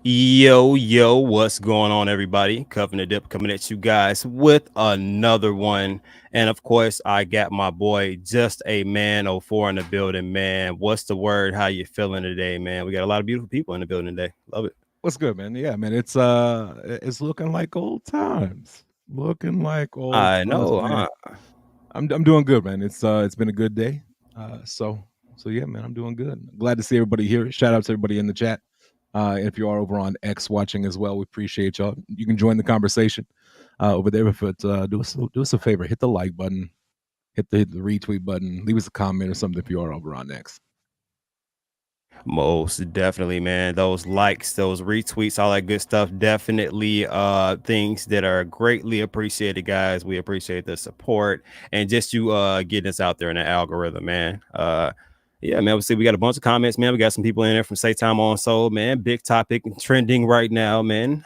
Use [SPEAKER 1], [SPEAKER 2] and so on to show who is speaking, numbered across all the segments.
[SPEAKER 1] Yo, what's going on, everybody? Cuffing the Dip coming at you guys with another one. And of course, I got my boy, Just a Man '04 in the building, man. What's the word? How you feeling today, man? We got a lot of beautiful people in the building today. Love it.
[SPEAKER 2] What's good, man? Yeah, man. It's looking like old times. Looking like old
[SPEAKER 1] I
[SPEAKER 2] times,
[SPEAKER 1] know,
[SPEAKER 2] man.
[SPEAKER 1] huh?
[SPEAKER 2] I'm doing good, man. It's been a good day. So yeah, man. I'm doing good. Glad to see everybody here. Shout out to everybody in the chat. If you are over on X watching as well, we appreciate y'all. You can join the conversation over there. But do us a favor, hit the like button, hit the retweet button, leave us a comment or something if you are over on X.
[SPEAKER 1] Most definitely, man. Those likes, those retweets, all that good stuff. Definitely things that are greatly appreciated, guys. We appreciate the support and just you getting us out there in the algorithm, man. Yeah, man. We got a bunch of comments, man. We got some people in there from Say Time on Soul, man. Big topic trending right now, man.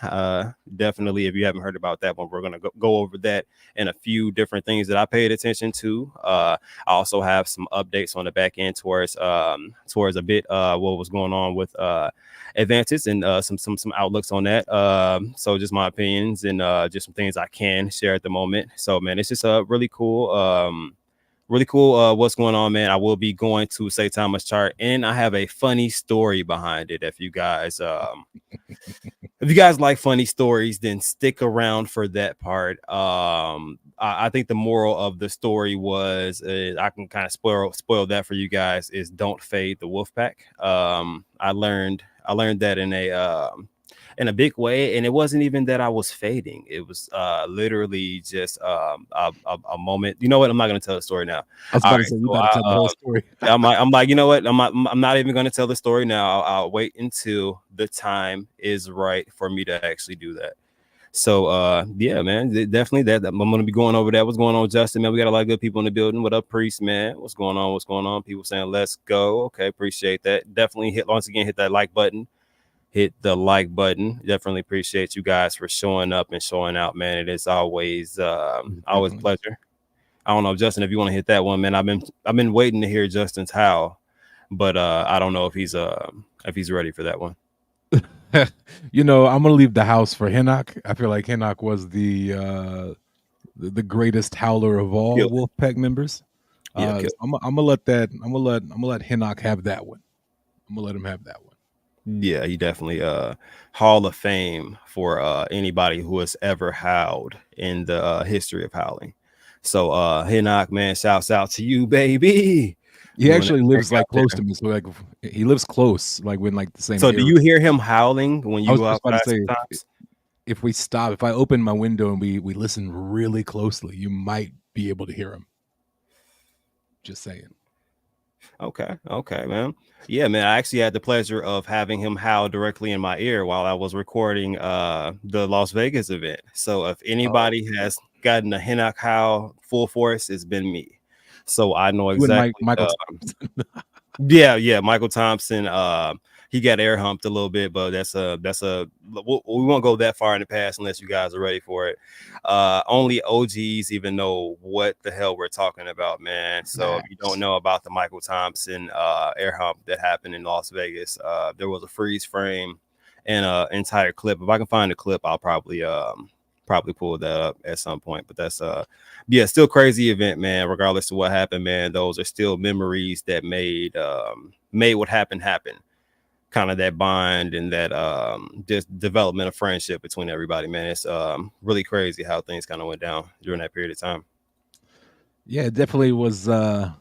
[SPEAKER 1] Definitely, if you haven't heard about that one, we're gonna go over that and a few different things that I paid attention to. I also have some updates on the back end towards a bit what was going on with Advantis and some outlooks on that. So just my opinions and just some things I can share at the moment. So man, it's just really cool. Really cool what's going on, man. I will be going to Say Thomas chart and I have a funny story behind it. If you guys like funny stories, then stick around for that part. I think the moral of the story was I can kind of spoil that for you guys is don't fade the wolf pack. I learned that in a big way, and it wasn't even that I was fading. It was literally just a moment. You know what? I'm not gonna tell the story now.
[SPEAKER 2] I was
[SPEAKER 1] All
[SPEAKER 2] about to
[SPEAKER 1] right,
[SPEAKER 2] say you
[SPEAKER 1] so
[SPEAKER 2] about to tell the whole story.
[SPEAKER 1] I'm like, you know what? I'm not even going to tell the story now. I'll wait until the time is right for me to actually do that. So yeah, man, definitely I'm going to be going over that. What's going on, Justin? Man, we got a lot of good people in the building. What up, Priest, man? What's going on? What's going on? People saying let's go. Okay, appreciate that. Definitely hit that like button. Hit the like button. Definitely appreciate you guys for showing up and showing out, man. It is always a
[SPEAKER 2] Definitely.
[SPEAKER 1] pleasure. I don't know, Justin, if you want to hit that one, man. I've been waiting to hear Justin's howl, but I don't know if he's ready for that one.
[SPEAKER 2] I'm gonna leave the house for Hinnock. I feel like Hinnock was the greatest howler of all
[SPEAKER 1] Kill it.
[SPEAKER 2] Wolfpack members.
[SPEAKER 1] Yeah, kill
[SPEAKER 2] So I'm gonna let Hinnock have that one. I'm gonna let him have that one.
[SPEAKER 1] it. Yeah, he definitely Hall of Fame for anybody who has ever howled in the history of howling. So Hinnock, man, shouts out to you, baby.
[SPEAKER 2] He
[SPEAKER 1] Doing that
[SPEAKER 2] actually
[SPEAKER 1] thing
[SPEAKER 2] lives
[SPEAKER 1] out
[SPEAKER 2] like close
[SPEAKER 1] there.
[SPEAKER 2] to me, so like he lives close, like we're in like the same
[SPEAKER 1] So do
[SPEAKER 2] area.
[SPEAKER 1] you hear him howling when
[SPEAKER 2] I
[SPEAKER 1] you
[SPEAKER 2] was
[SPEAKER 1] go
[SPEAKER 2] just about to
[SPEAKER 1] outside
[SPEAKER 2] say,
[SPEAKER 1] sometimes?
[SPEAKER 2] if I open my window and we listen really closely, you might be able to hear him. Just saying.
[SPEAKER 1] Okay, man. Yeah, man. I actually had the pleasure of having him howl directly in my ear while I was recording the Las Vegas event. So if
[SPEAKER 2] Oh,
[SPEAKER 1] anybody has gotten a Hinnock howl full force, it's been me. So I know
[SPEAKER 2] you and
[SPEAKER 1] exactly
[SPEAKER 2] Michael Thompson.
[SPEAKER 1] yeah, Michael Thompson. He got air humped a little bit, but we won't go that far in the past unless you guys are ready for it. Only OGs even know what the hell we're talking about, man. So if you don't
[SPEAKER 2] Facts.
[SPEAKER 1] know about the Michael Thompson air hump that happened in Las Vegas, there was a freeze frame and an entire clip. If I can find a clip, I'll probably pull that up at some point. But that's yeah, still crazy event, man. Regardless of what happened, man, those are still memories that made what happened happen. Kind of that bond and that just development of friendship between everybody, man. It's really crazy how things kind of went down during that period of time.
[SPEAKER 2] Yeah, it definitely was. It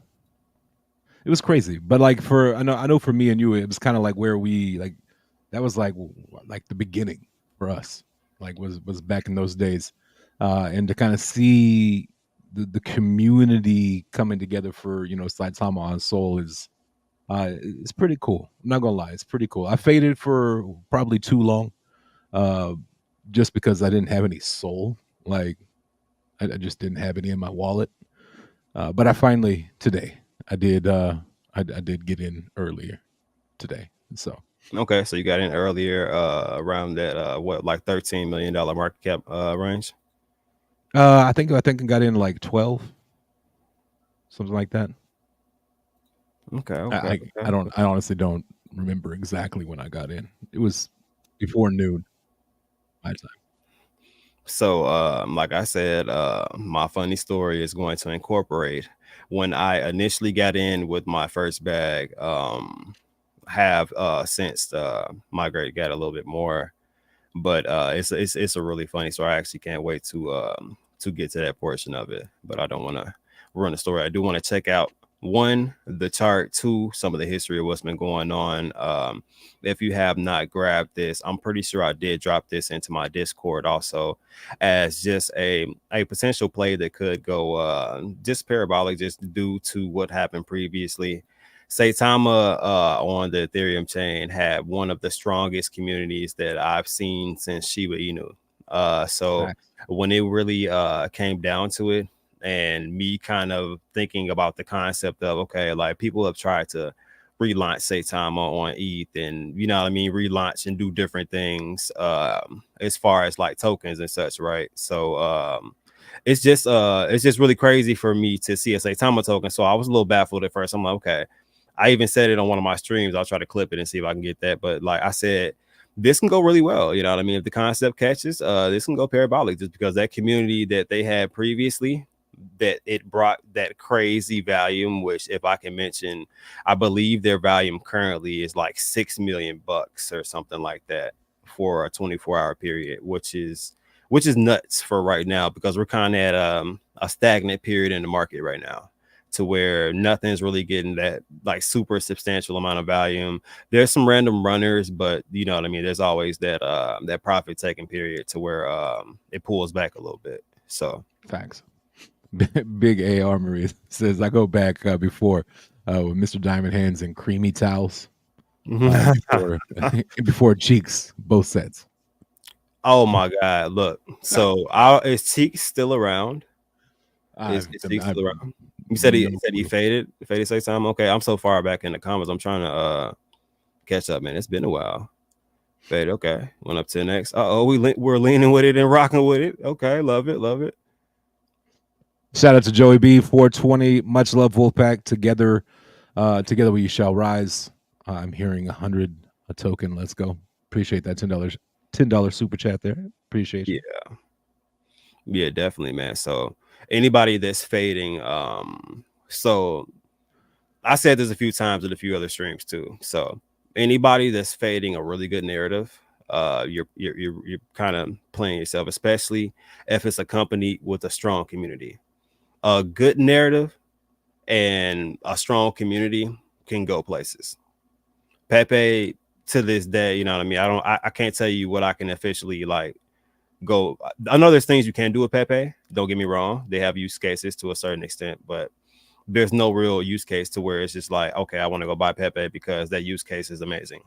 [SPEAKER 2] was crazy, but like for I know for me and you, it was kind of like where we like that was like the beginning for us. Like was back in those days, and to kind of see the community coming together for Saitama on Soul is it's pretty cool. I'm not gonna lie, it's pretty cool. I faded for probably too long, uh, just because I didn't have any soul. Like I just didn't have any in my wallet. But I finally today I did I did get in earlier today. So
[SPEAKER 1] Okay, so you got in earlier around that what like $13 million market cap range.
[SPEAKER 2] I think I got in like 12, something like that.
[SPEAKER 1] Okay,
[SPEAKER 2] I
[SPEAKER 1] okay,
[SPEAKER 2] I, I
[SPEAKER 1] okay.
[SPEAKER 2] don't I honestly don't remember exactly when I got in. before noon my time.
[SPEAKER 1] So, like I said, my funny story is going to incorporate when I initially got in with my first bag. Have since migrated, got a little bit more, but it's a really funny story. I actually can't wait to get to that portion of it, but I don't want to run the story. I do want to check out one, the chart, two, some of the history of what's been going on. If you have not grabbed this, I'm pretty sure I did drop this into my Discord also as just a potential play that could go just parabolic just due to what happened previously. Saitama on the Ethereum chain had one of the strongest communities that I've seen since Shiba Inu. So
[SPEAKER 2] Facts.
[SPEAKER 1] when it really came down to it, and me kind of thinking about the concept of okay, like people have tried to relaunch Saitama on ETH, and you know what I mean, relaunch and do different things as far as like tokens and such, right? So it's just really crazy for me to see a Saitama token. So I was a little baffled at first. I'm like, okay. I even said it on one of my streams. I'll try to clip it and see if I can get that. But like I said, this can go really well. You know what I mean? If the concept catches, this can go parabolic just because that community that they had previously, that it brought that crazy volume, which if I can mention, I believe their volume currently is like $6 million or something like that for a 24-hour period, which is nuts for right now because we're kind of at a stagnant period in the market right now to where nothing's really getting that like super substantial amount of volume. There's some random runners, but you know what I mean. There's always that profit taking period to where it pulls back a little bit. So
[SPEAKER 2] Facts. Big A Armory says I go back before with Mr. Diamond Hands and creamy towels before before cheeks, both sets.
[SPEAKER 1] oh my god, look. So is Cheek still around? Is Cheek
[SPEAKER 2] I've
[SPEAKER 1] still around? You said he
[SPEAKER 2] no
[SPEAKER 1] said he
[SPEAKER 2] clue.
[SPEAKER 1] faded say time. Okay, I'm so far back in the comments. I'm trying to catch up, man. It's been a while. Fade, okay. Went up to next. Oh, we're leaning with it and rocking with it. Okay, love it, love it.
[SPEAKER 2] Shout out to Joey B 420. Much love, Wolfpack. Together we shall rise. I'm hearing 100 a token. Let's go. Appreciate that $10 super chat there. Appreciate you.
[SPEAKER 1] Yeah, definitely, man. So anybody that's fading, so I said this a few times in a few other streams too. So anybody that's fading a really good narrative, you're kind of playing yourself, especially if it's accompanied with a strong community. A good narrative and a strong community can go places. Pepe to this day, you know what I mean? I can't tell you what I can officially like go. I know there's things you can do with Pepe. Don't get me wrong. They have use cases to a certain extent, but there's no real use case to where it's just like, okay, I want to go buy Pepe because that use case is amazing.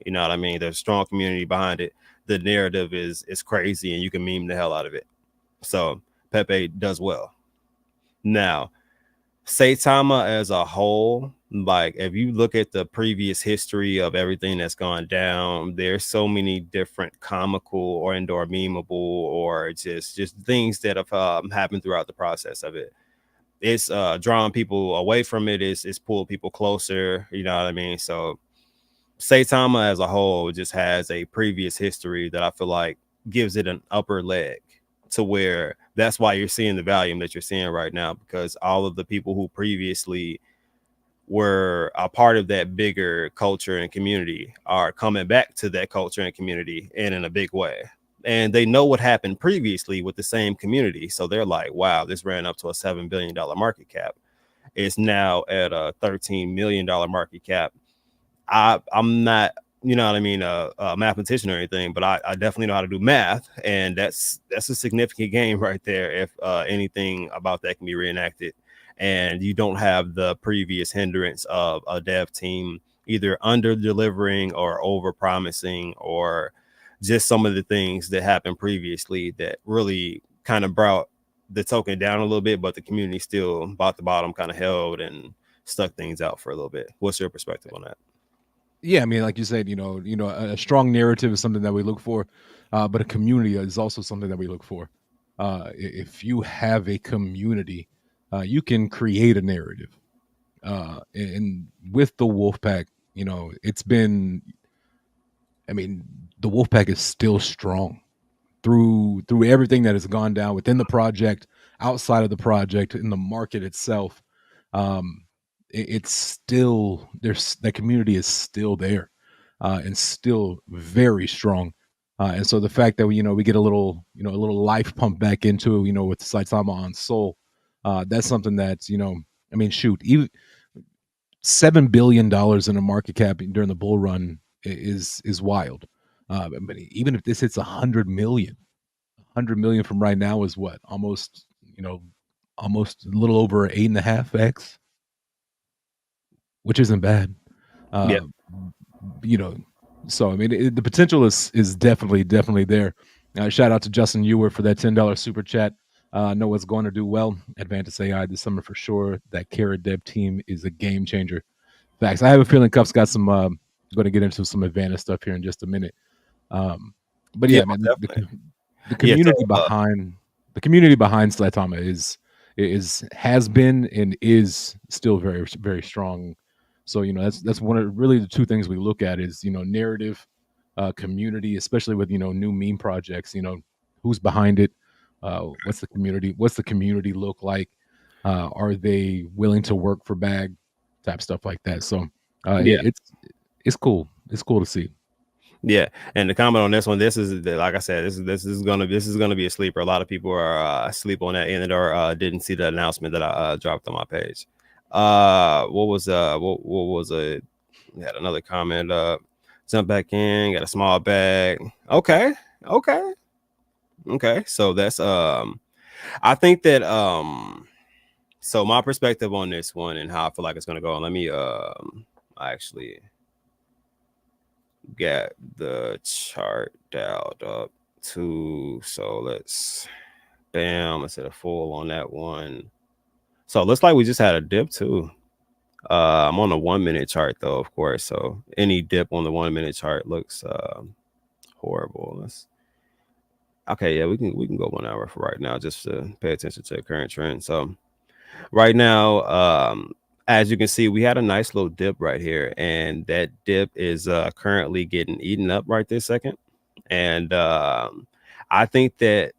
[SPEAKER 1] You know what I mean? There's a strong community behind it. The narrative is crazy and you can meme the hell out of it. So Pepe does well. Now, Saitama as a whole, like if you look at the previous history of everything that's gone down, there's so many different comical or indoor memeable or just things that have happened throughout the process of it. It's drawing people away from it, it's pulled people closer, you know what I mean? So Saitama as a whole just has a previous history that I feel like gives it an upper leg to where that's why you're seeing the volume that you're seeing right now, because all of the people who previously were a part of that bigger culture and community are coming back to that culture and community and in a big way. And they know what happened previously with the same community. So they're like, wow, this ran up to a $7 billion market cap. It's now at a $13 million market cap. I'm not, you know what I mean, a mathematician or anything, but I definitely know how to do math, and that's a significant gain right there. If anything about that can be reenacted, and you don't have the previous hindrance of a dev team either under delivering or over promising, or just some of the things that happened previously that really kind of brought the token down a little bit, but the community still bought the bottom, kind of held and stuck things out for a little bit. What's your perspective on that?
[SPEAKER 2] Yeah, I mean, like you said, a strong narrative is something that we look for, but a community is also something that we look for. If you have a community, you can create a narrative. And with the Wolfpack, it's been I mean, the Wolfpack is still strong through everything that has gone down within the project, outside of the project, in the market itself. Um, it's still there's that community is still there, and still very strong. And so the fact that we get a little life pumped back into it, with Saitama on Soul, that's something that's I mean, shoot, even $7 billion in a market cap during the bull run is wild. But even if this hits 100 million from right now is what, almost, almost a little over 8.5x, which isn't bad.
[SPEAKER 1] Yeah,
[SPEAKER 2] Uh, you know, so I mean, the potential is definitely there. Shout out to Justin Ewer for that $10 super chat. Know what's going to do well. Advantis AI this summer for sure. That Carrot Dev team is a game changer. Facts. I have a feeling Cuff's got some. Going to get into some Advantis stuff here in just a minute. But
[SPEAKER 1] yeah,
[SPEAKER 2] yeah, man,
[SPEAKER 1] most definitely.
[SPEAKER 2] the
[SPEAKER 1] Yeah, so
[SPEAKER 2] community behind Slatama is has been and is still very very strong. So that's one of really the two things we look at is narrative, community, especially with new meme projects. Who's behind it? What's the community look like? Are they willing to work for bag type stuff like that? So
[SPEAKER 1] yeah.
[SPEAKER 2] it's cool. It's cool to see.
[SPEAKER 1] Yeah, and the comment on this one, this is like I said, this is gonna be a sleeper. A lot of people are asleep on that end or didn't see the announcement that I dropped on my page. What was a had another comment. Jump back in, got a small bag. Okay, okay, okay. So that's I think that so my perspective on this one and how I feel like it's gonna go. Let me I actually got the chart dialed up to, so let's hit a full on that one. So it looks like we just had a dip too. I'm on a 1 minute chart though, of course. So any dip on the 1 minute chart looks horrible. Okay, yeah, we can go 1 hour for right now just to pay attention to the current trend. So right now, as you can see, we had a nice little dip right here, and that dip is currently getting eaten up right this second. And I think that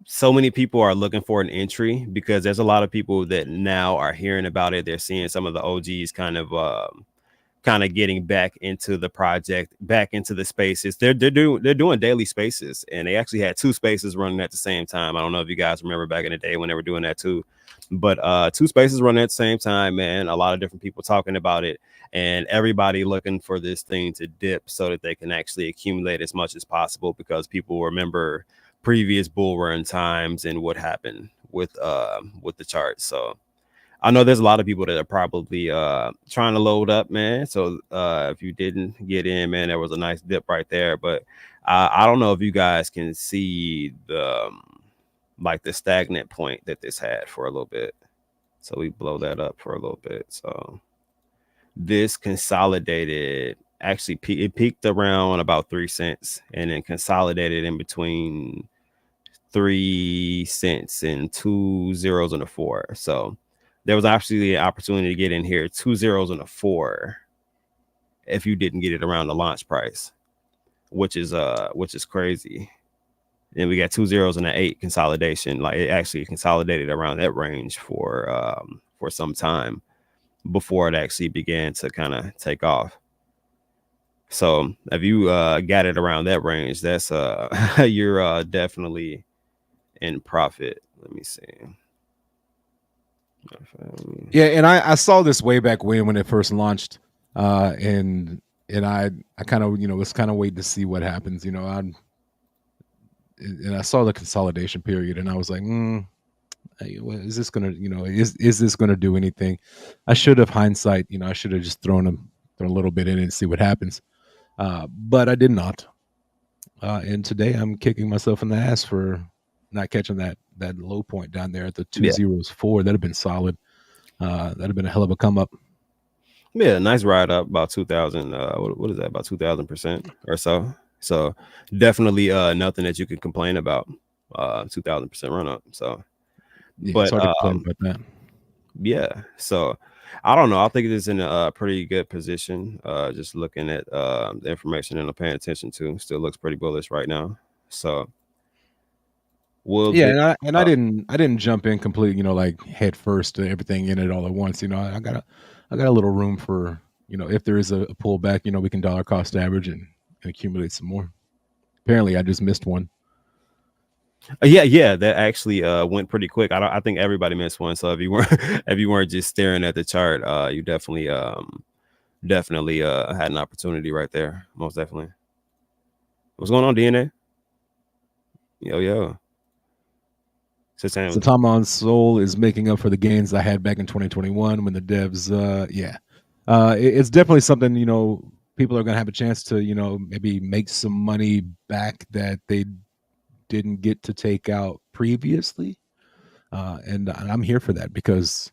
[SPEAKER 1] so many people are looking for an entry because there's a lot of people that now are hearing about it. They're seeing some of the OGs kind of getting back into the project, back into the spaces. They're doing daily spaces, and they actually had two spaces running at the same time. I don't know if you guys remember back in the day when they were doing that too, but two spaces running at the same time, man. A lot of different people talking about it, and everybody looking for this thing to dip so that they can actually accumulate as much as possible because people remember previous bull run times and what happened with the chart. So I know there's a lot of people that are probably trying to load up, man. So if you didn't get in, man, there was a nice dip right there. But I don't know if you guys can see the like the stagnant point that this had for a little bit. So we blow that up for a little bit. So this consolidated actually it peaked around about 3 cents and then consolidated in between 3 cents and 2 zeros and a four. So there was actually an opportunity to get in here 2 zeros and a four if you didn't get it around the launch price, which is crazy. And we got 2 zeros and an eight consolidation. Like it actually consolidated around that range for some time before it actually began to kind of take off. So if you got it around that range, that's you're definitely in profit. Let me see.
[SPEAKER 2] Yeah, and I saw this way back when it first launched, and I kind of was kind of waiting to see what happens. And I saw the consolidation period, and I was like, is this gonna is this gonna do anything? I should have hindsight, I should have just thrown a little bit in and see what happens, but I did not. And today I'm kicking myself in the ass for not catching that low point down there at the two
[SPEAKER 1] Yeah.
[SPEAKER 2] zeros four. That'd have been solid. That'd have been a hell of a come up.
[SPEAKER 1] Yeah, nice ride up about 2000 what is that, about 2000% or so. So definitely nothing that you can complain about. 2000% run up. So
[SPEAKER 2] Yeah, it's
[SPEAKER 1] but
[SPEAKER 2] hard to complain about that.
[SPEAKER 1] yeah, so I don't know. I think it's in a pretty good position. Just looking at the information and I'm paying attention to, still looks pretty bullish right now. So will
[SPEAKER 2] Yeah,
[SPEAKER 1] this?
[SPEAKER 2] and
[SPEAKER 1] Uh,
[SPEAKER 2] I didn't jump in complete, like head first to everything in it all at once. I got a little room for, if there is a pullback, we can dollar cost average and accumulate some more. Apparently, I just missed one.
[SPEAKER 1] yeah, that actually went pretty quick. I think everybody missed one. So if you weren't if you weren't just staring at the chart, you definitely had an opportunity right there. Most definitely. What's going on, DNA? Yo.
[SPEAKER 2] So
[SPEAKER 1] Sustainability.
[SPEAKER 2] Tom on Soul is making up for the gains I had back in 2021 when the devs, yeah, it's definitely something, people are going to have a chance to, maybe make some money back that they didn't get to take out previously. And I'm here for that because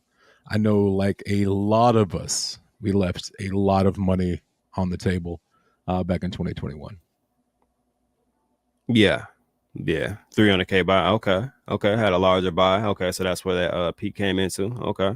[SPEAKER 2] I know like a lot of us, we left a lot of money on the table back in 2021.
[SPEAKER 1] Yeah. Yeah. 300K buy. Okay. Okay. Had a larger buy. Okay. So that's where that peak came into. Okay.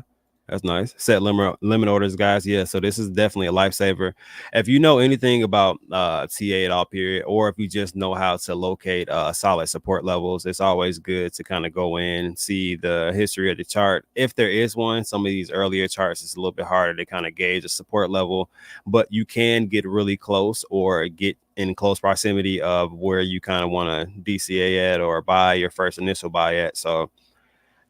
[SPEAKER 1] That's nice. Set limit orders, guys. Yeah. So this is definitely a lifesaver. If you know anything about TA at all period, or if you just know how to locate solid support levels, it's always good to kind of go in and see the history of the chart. If there is one, some of these earlier charts, it's a little bit harder to kind of gauge a support level, but you can get really close or get in close proximity of where you kind of want to DCA at or buy your first initial buy at. So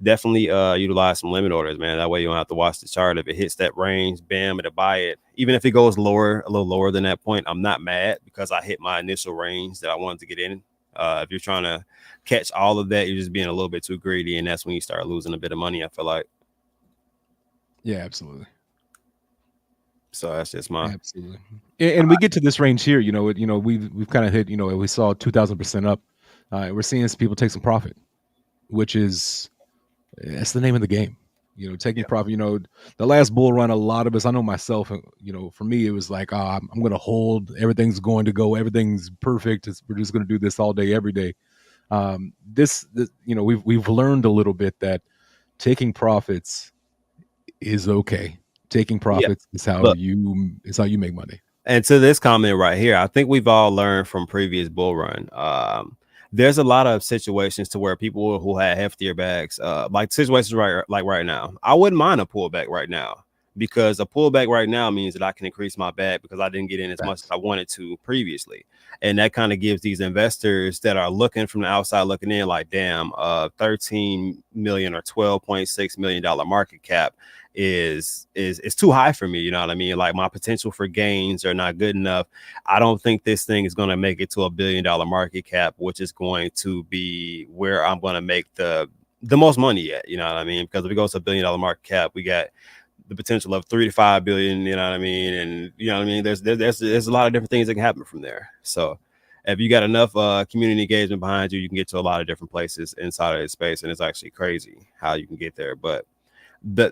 [SPEAKER 1] definitely utilize some limit orders, man. That way you don't have to watch the chart. If it hits that range, bam, it'll buy it. Even if it goes lower, a little lower than that point, I'm not mad because I hit my initial range that I wanted to get in. If you're trying to catch all of that, you're just being a little bit too greedy, and that's when you start losing a bit of money, I feel like.
[SPEAKER 2] Yeah, absolutely.
[SPEAKER 1] So that's just my
[SPEAKER 2] Absolutely. And we get to this range here, we've kind of hit, we saw 2000% up. We're seeing some people take some profit, which is that's the name of the game. Taking
[SPEAKER 1] yeah.
[SPEAKER 2] profit. The last bull run, a lot of us, I know myself. For me, it was like, I'm going to hold. Everything's going to go. Everything's perfect. We're just going to do this all day, every day. This, we've learned a little bit that taking profits is okay. Taking
[SPEAKER 1] Yeah.
[SPEAKER 2] profits
[SPEAKER 1] Look,
[SPEAKER 2] is how you make money.
[SPEAKER 1] and to this comment right here, I think we've all learned from previous bull run. There's a lot of situations to where people who had heftier bags, like situations right now, I wouldn't mind a pullback right now because a pullback right now means that I can increase my bag because I didn't get in as much as
[SPEAKER 2] Facts.
[SPEAKER 1] I wanted to previously, and that kind of gives these investors that are looking from the outside looking in, like, damn, 13 million or $12.6 million market cap is too high for me. You know what I mean? Like my potential for gains are not good enough. I don't think this thing is going to make it to $1 billion market cap, which is going to be where I'm going to make the most money at. You know what I mean? Because if it goes to $1 billion market cap, we got the potential of 3 to 5 billion. You know what I mean? And you know what I mean? There's a lot of different things that can happen from there. So if you got enough community engagement behind you, you can get to a lot of different places inside of this space, and it's actually crazy how you can get there. But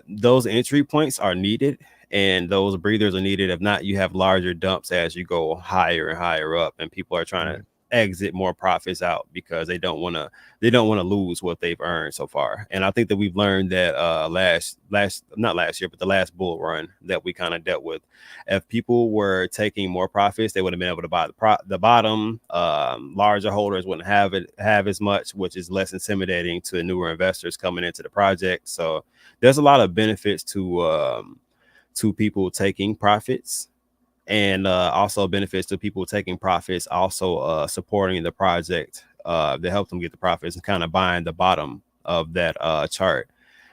[SPEAKER 1] those entry points are needed and those breathers are needed. If not, you have larger dumps as you go higher and higher up, and people are trying to
[SPEAKER 2] Right.
[SPEAKER 1] exit more profits out because they don't want to lose what they've earned so far. And I think that we've learned that last not last year, but the last bull run that we kind of dealt with. If people were taking more profits, they would have been able to buy the bottom. Larger holders wouldn't have as much, which is less intimidating to newer investors coming into the project. So there's a lot of benefits to people taking profits, and also benefits to people taking profits, also supporting the project to help them get the profits and kind of buying the bottom of that chart,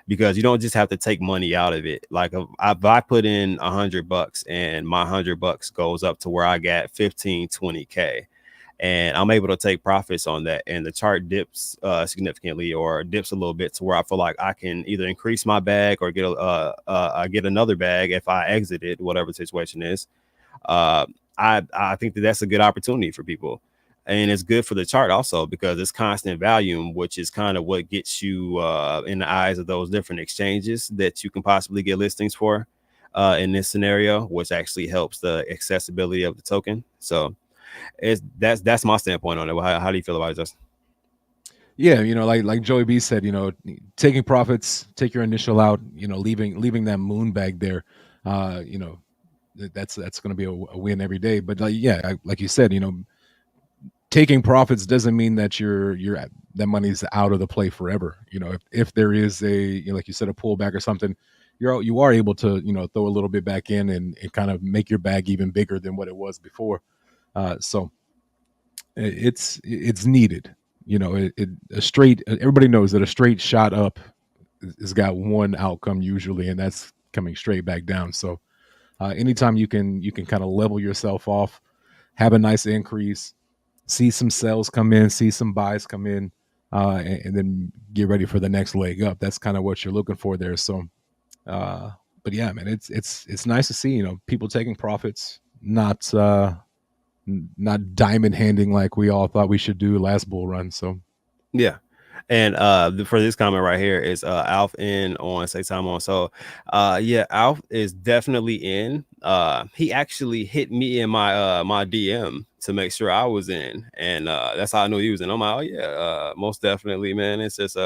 [SPEAKER 1] because you don't just have to take money out of it. Like if I put in $100 and my $100 goes up to where I got 15-20K, and I'm able to take profits on that, and the chart dips significantly or dips a little bit to where I feel like I can either increase my bag or get another bag if I exit it, whatever the situation is. uh, I think that that's a good opportunity for people, and it's good for the chart also because it's constant volume, which is kind of what gets you in the eyes of those different exchanges that you can possibly get listings for in this scenario, which actually helps the accessibility of the token. So that's my standpoint on it. How do you feel about it, Justin?
[SPEAKER 2] Yeah, like Joey B said, taking profits, take your initial out, leaving that moon bag there, uh, you know, that's going to be a win every day. But like, yeah, like you said, taking profits doesn't mean that that money's out of the play forever. If there is a, like you said, a pullback or something, you are able to, throw a little bit back in and kind of make your bag even bigger than what it was before. So it's needed. A straight, everybody knows that a straight shot up has got one outcome usually, and that's coming straight back down. So anytime you can kind of level yourself off, have a nice increase, see some sales come in, see some buys come in, and then get ready for the next leg up. That's kind of what you're looking for there. So, uh, but yeah, man, it's nice to see people taking profits, not diamond handing like we all thought we should do last bull run. So
[SPEAKER 1] Yeah. And for this comment right here is Alf in on say time on. So yeah, Alf is definitely in. He actually hit me in my DM to make sure I was in. And that's how I knew he was in. I'm like, oh yeah, most definitely, man. It's just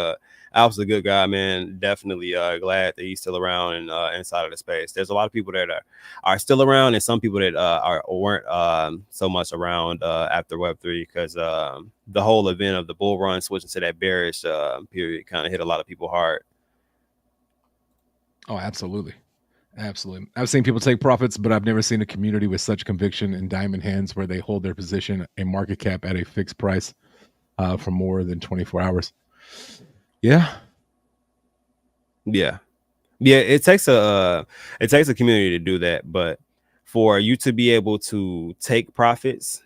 [SPEAKER 1] Alf's a good guy, man. Definitely glad that he's still around and inside of the space. There's a lot of people that are still around, and some people that weren't so much around after Web3 because the whole event of the bull run switching to that bearish period kind of hit a lot of people hard.
[SPEAKER 2] oh, absolutely. Absolutely. I've seen people take profits, but I've never seen a community with such conviction in diamond hands where they hold their position and market cap at a fixed price for more than 24 hours. Yeah.
[SPEAKER 1] Yeah, yeah. It takes a community to do that, but for you to be able to take profits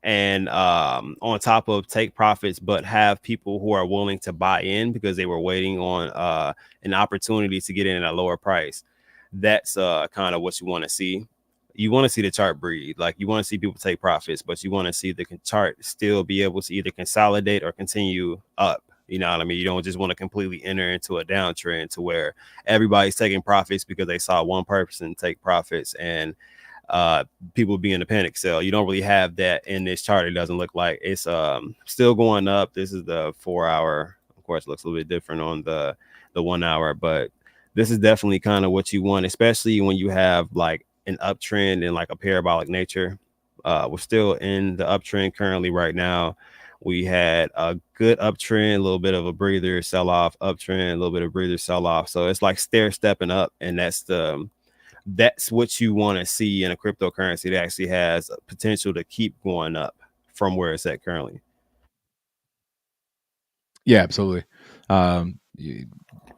[SPEAKER 1] and on top of take profits but have people who are willing to buy in because they were waiting on an opportunity to get in at a lower price, that's kind of what you want to see. You want to see the chart breathe. Like, you want to see people take profits, but you want to see the chart still be able to either consolidate or continue up. You know what I mean? You don't just want to completely enter into a downtrend to where everybody's taking profits because they saw one person take profits and people be in a panic sell. You don't really have that in this chart. It doesn't look like it's still going up. This is the 4 hour. Of course, it looks a little bit different on the 1 hour, but this is definitely kind of what you want, especially when you have like an uptrend in like a parabolic nature. We're still in the uptrend currently right now. We had a good uptrend, a little bit of a breather, sell off, uptrend, a little bit of breather, sell off. So it's like stair stepping up, and that's what you want to see in a cryptocurrency that actually has potential to keep going up from where it's at currently.
[SPEAKER 2] Yeah, absolutely.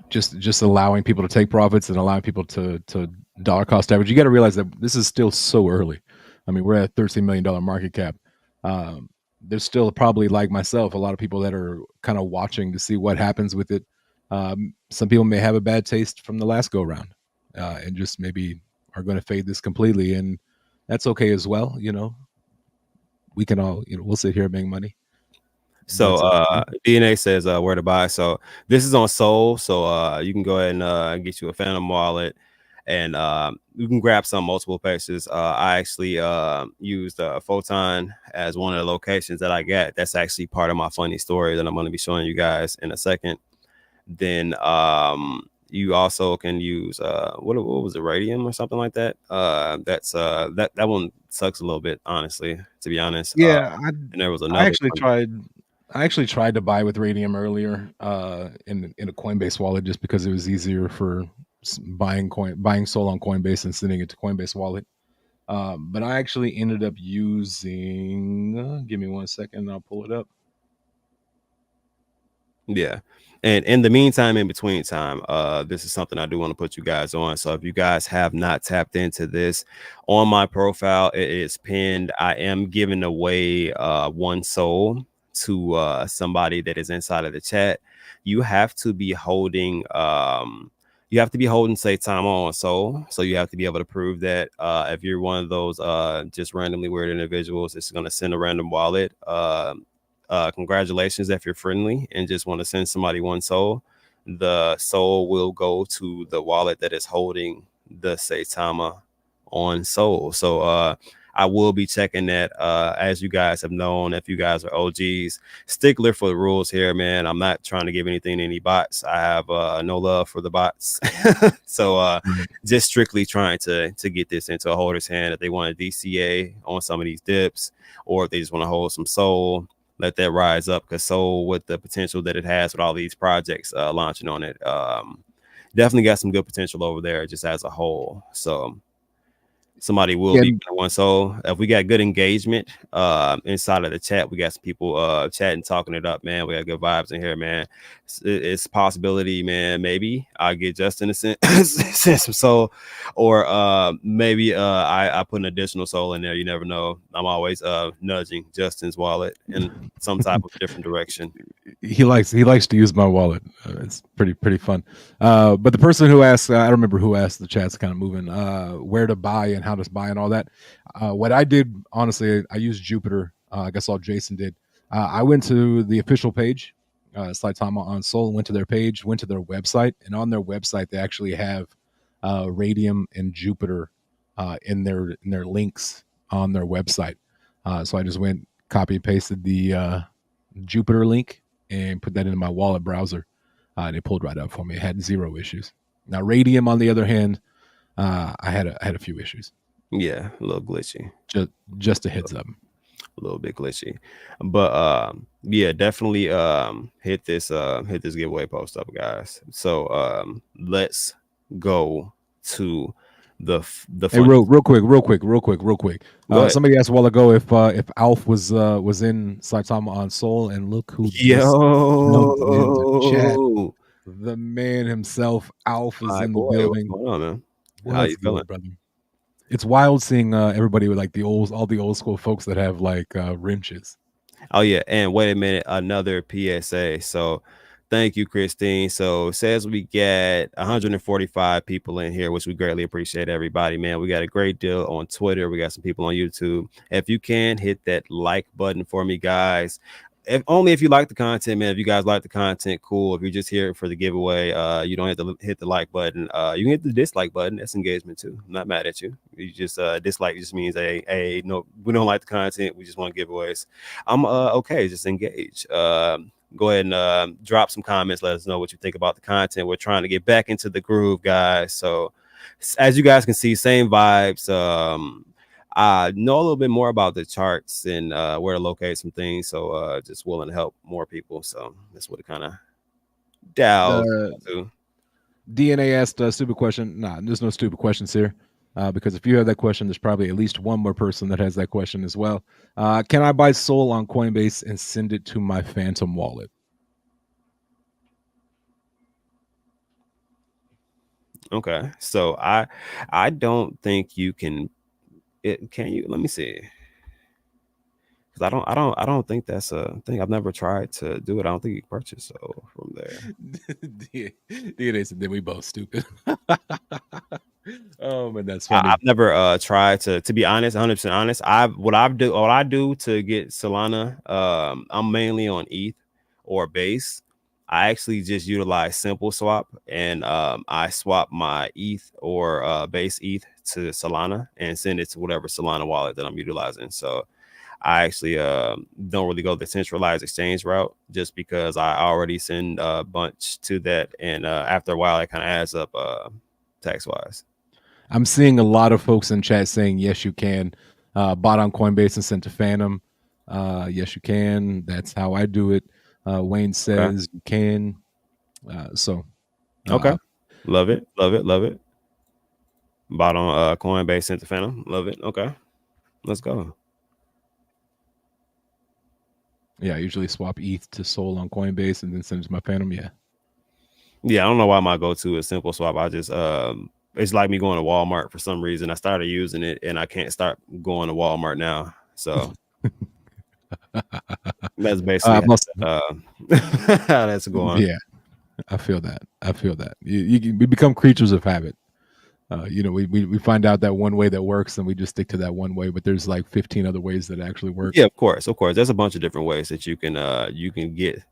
[SPEAKER 2] Just allowing people to take profits and allowing people to dollar cost average. You got to realize that this is still so early. I mean, we're at $13 million market cap. There's still probably, like myself, a lot of people that are kind of watching to see what happens with it. Some people may have a bad taste from the last go round, and just maybe are going to fade this completely, and that's okay as well. We can all, we'll sit here and make money,
[SPEAKER 1] So
[SPEAKER 2] but
[SPEAKER 1] DNA says where to buy. So this is on Soul. So you can go ahead and get you a Phantom wallet, and you can grab some multiple places. I actually used Photon as one of the locations that I got. That's actually part of my funny story that I'm going to be showing you guys in a second. Then you also can use what was it, Radium or something like that. That's that one sucks a little bit, honestly, to be honest.
[SPEAKER 2] yeah,
[SPEAKER 1] And there was
[SPEAKER 2] I
[SPEAKER 1] another
[SPEAKER 2] actually
[SPEAKER 1] one.
[SPEAKER 2] tried. I actually tried to buy with Radium earlier, in a Coinbase wallet, just because it was easier for buying Sol on Coinbase and sending it to Coinbase wallet. But I actually ended up using. Give me 1 second, I'll pull it up.
[SPEAKER 1] Yeah. And in the meantime, in between time, this is something I do want to put you guys on. So if you guys have not tapped into this, on my profile, it is pinned. I am giving away one soul to somebody that is inside of the chat. You have to be holding say time on soul. So you have to be able to prove that if you're one of those just randomly weird individuals, it's going to send a random wallet. Congratulations if you're friendly and just want to send somebody one soul. The soul will go to the wallet that is holding the Saitama on soul. So I will be checking that. As you guys have known, if you guys are OGs, stickler for the rules here, man. I'm not trying to give anything to any bots. I have no love for the bots. So
[SPEAKER 2] Right.
[SPEAKER 1] just strictly trying to get this into a holder's hand if they want a DCA on some of these dips, or if they just want to hold some soul, let that rise up, because soul, with the potential that it has with all these projects launching on it, definitely got some good potential over there just as a whole. So somebody will
[SPEAKER 2] Yeah,
[SPEAKER 1] be one. So if we got good engagement inside of the chat, we got some people chatting, talking it up, man. We got good vibes in here, man. It's a possibility, man. Maybe I'll get Justin to send, send some soul, or maybe I put an additional soul in there. You never know. I'm always nudging Justin's wallet in some type of different direction.
[SPEAKER 2] he likes to use my wallet. It's pretty fun. But the person who asked, I don't remember who asked. The chat's kind of moving. Where to buy and how to buy and all that. What I did, honestly, I used Jupiter. I guess all Jason did. I went to the official page, Saitama on Soul. Went to their page, went to their website, and on their website they actually have Radium and Jupiter in their links on their website. So I just went copy pasted the Jupiter link and put that into my wallet browser. And it pulled right up for me. It had zero issues. Now Radium, on the other hand, I had a few issues.
[SPEAKER 1] Yeah, a little glitchy.
[SPEAKER 2] Just a heads up.
[SPEAKER 1] A little bit glitchy, but yeah, definitely hit this giveaway post up, guys. So let's go to the
[SPEAKER 2] Hey,
[SPEAKER 1] fun.
[SPEAKER 2] real quick.
[SPEAKER 1] Go ahead.
[SPEAKER 2] Somebody asked a while ago if Alf was in Saitama on Soul, and look who just jumped into chat.
[SPEAKER 1] Yo,
[SPEAKER 2] The man himself, Alf, is
[SPEAKER 1] my
[SPEAKER 2] in the
[SPEAKER 1] boy, what's
[SPEAKER 2] building.
[SPEAKER 1] going on, man? How you
[SPEAKER 2] What's
[SPEAKER 1] feeling?
[SPEAKER 2] good, brother? It's wild seeing everybody with like all the old school folks that have like wrenches.
[SPEAKER 1] Oh yeah, and wait a minute, another PSA. So thank you, Christine. So it says we get 145 people in here, which we greatly appreciate, everybody, man. We got a great deal on Twitter. We got some people on YouTube. If you can hit that like button for me, guys. If only if you like the content, man. If you guys like the content, cool. If you're just here for the giveaway, you don't have to hit the like button. You can hit the dislike button. That's engagement too. I'm not mad at you. You just dislike just means a no, we don't like the content. We just want giveaways. I'm okay. Just engage. Go ahead and drop some comments. Let us know what you think about the content. We're trying to get back into the groove, guys. So as you guys can see, same vibes. I know a little bit more about the charts and where to locate some things. So just willing to help more people. So that's what it kind of delves
[SPEAKER 2] The
[SPEAKER 1] into.
[SPEAKER 2] DNA asked a stupid question. Nah, there's no stupid questions here. Because if you have that question, there's probably at least one more person that has that question as well. Can I buy Soul on Coinbase and send it to my Phantom wallet?
[SPEAKER 1] Okay. So I don't think you can can you, let me see. Because I don't think that's a thing. I've never tried to do it. I don't think you can purchase so from there.
[SPEAKER 2] DNA said, then we both stupid. Oh man, that's
[SPEAKER 1] I've
[SPEAKER 2] funny.
[SPEAKER 1] never tried to be honest, 100% honest. What I do to get Solana, I'm mainly on ETH or base. I actually just utilize simple swap, and I swap my ETH or base ETH to Solana and send it to whatever Solana wallet that I'm utilizing. So I actually don't really go the centralized exchange route, just because I already send a bunch to that, and after a while it kind of adds up tax wise.
[SPEAKER 2] I'm seeing a lot of folks in chat saying yes, you can. Bought on Coinbase and sent to Phantom. Yes, you can. That's how I do it. Wayne
[SPEAKER 1] Okay.
[SPEAKER 2] says you can. So
[SPEAKER 1] Okay.
[SPEAKER 2] uh,
[SPEAKER 1] Love it. Love it. Love it. Bought on Coinbase, sent to Phantom. Love it. Okay. Let's go.
[SPEAKER 2] yeah, I usually swap ETH to Soul on Coinbase and then send it to my Phantom. Yeah.
[SPEAKER 1] Yeah, I don't know why my go-to is simple swap. I just it's like me going to Walmart for some reason. I started using it and I can't start going to Walmart now. So that's basically
[SPEAKER 2] I'm also,
[SPEAKER 1] how that's going.
[SPEAKER 2] yeah, I feel that. We become creatures of habit. We find out that one way that works and we just stick to that one way, but there's like 15 other ways that actually work.
[SPEAKER 1] Yeah, of course, of course. There's a bunch of different ways that you can get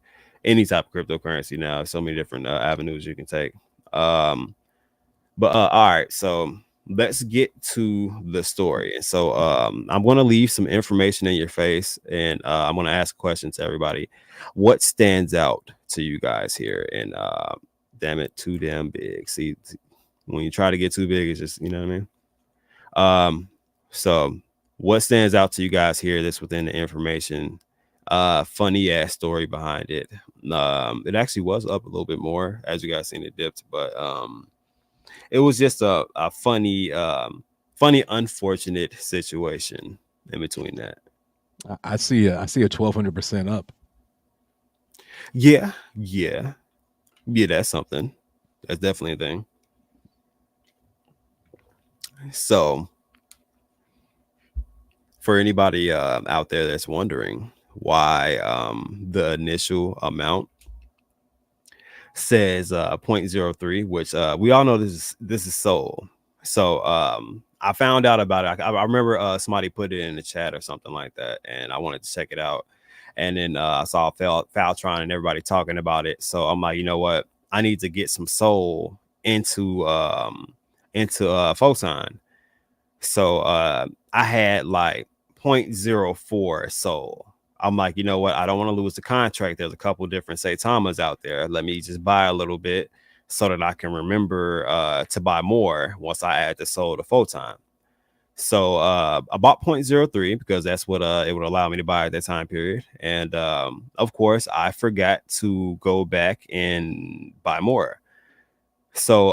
[SPEAKER 1] any type of cryptocurrency now. So many different avenues you can take. But all right, so let's get to the story. And so I'm going to leave some information in your face, and I'm going to ask questions to everybody. What stands out to you guys here? And damn it, too damn big. See, when you try to get too big, it's just, you know what I mean? So what stands out to you guys here that's within the information? Funny ass story behind it. It actually was up a little bit more, as you guys seen it dipped, but it was just a funny funny unfortunate situation in between that.
[SPEAKER 2] I see a 1,200% up.
[SPEAKER 1] Yeah, that's something. That's definitely a thing. So for anybody out there that's wondering why the initial amount says zero point zero 0.03, which we all know this is soul. So I found out about it. I remember somebody put it in the chat or something like that, and I wanted to check it out. And then I saw Faltron and everybody talking about it. So I'm like, you know what? I need to get some soul into Photon. So I had like zero point zero 0.04 soul. I'm like, you know what? I don't want to lose the contract. There's a couple different Saitamas out there. Let me just buy a little bit so that I can remember to buy more once I add the soul to Photon. So I bought 0.03 because that's what it would allow me to buy at that time period. And of course, I forgot to go back and buy more. So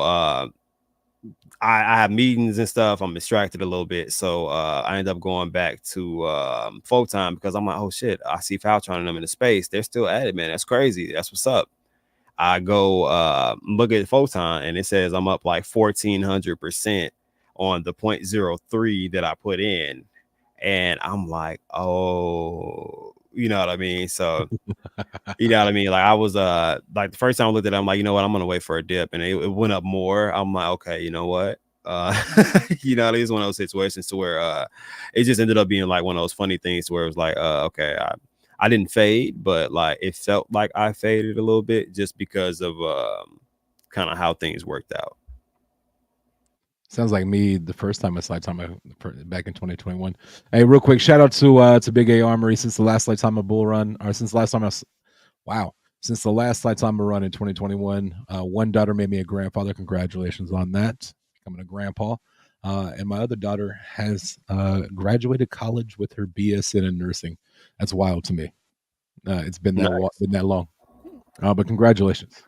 [SPEAKER 1] I have meetings and stuff. I'm distracted a little bit. So I end up going back to Photon because I'm like, oh shit, I see Faltron and them in the space. They're still at it, man. That's crazy. That's what's up. I go look at Photon and it says I'm up like 1,400% on the 0.03 that I put in. And I'm like, oh, you know what I mean? So you know what I mean? Like I was like the first time I looked at it, I'm like, you know what, I'm gonna wait for a dip, and it went up more. I'm like, okay, you know what? You know, it's one of those situations to where it just ended up being like one of those funny things where it was like, okay, I didn't fade, but like it felt like I faded a little bit just because of kind of how things worked out.
[SPEAKER 2] Sounds like me the first time I saw Lifetime back in 2021. Hey, real quick, shout out to Big A Armory since the last Lifetime of Bull Run, or since the last time wow, since the last Lifetime of Run in 2021. One daughter made me a grandfather. Congratulations on that, becoming a grandpa. And my other daughter has graduated college with her BS in nursing. That's wild to me. It's been that
[SPEAKER 1] Nice.
[SPEAKER 2] been that long. But congratulations.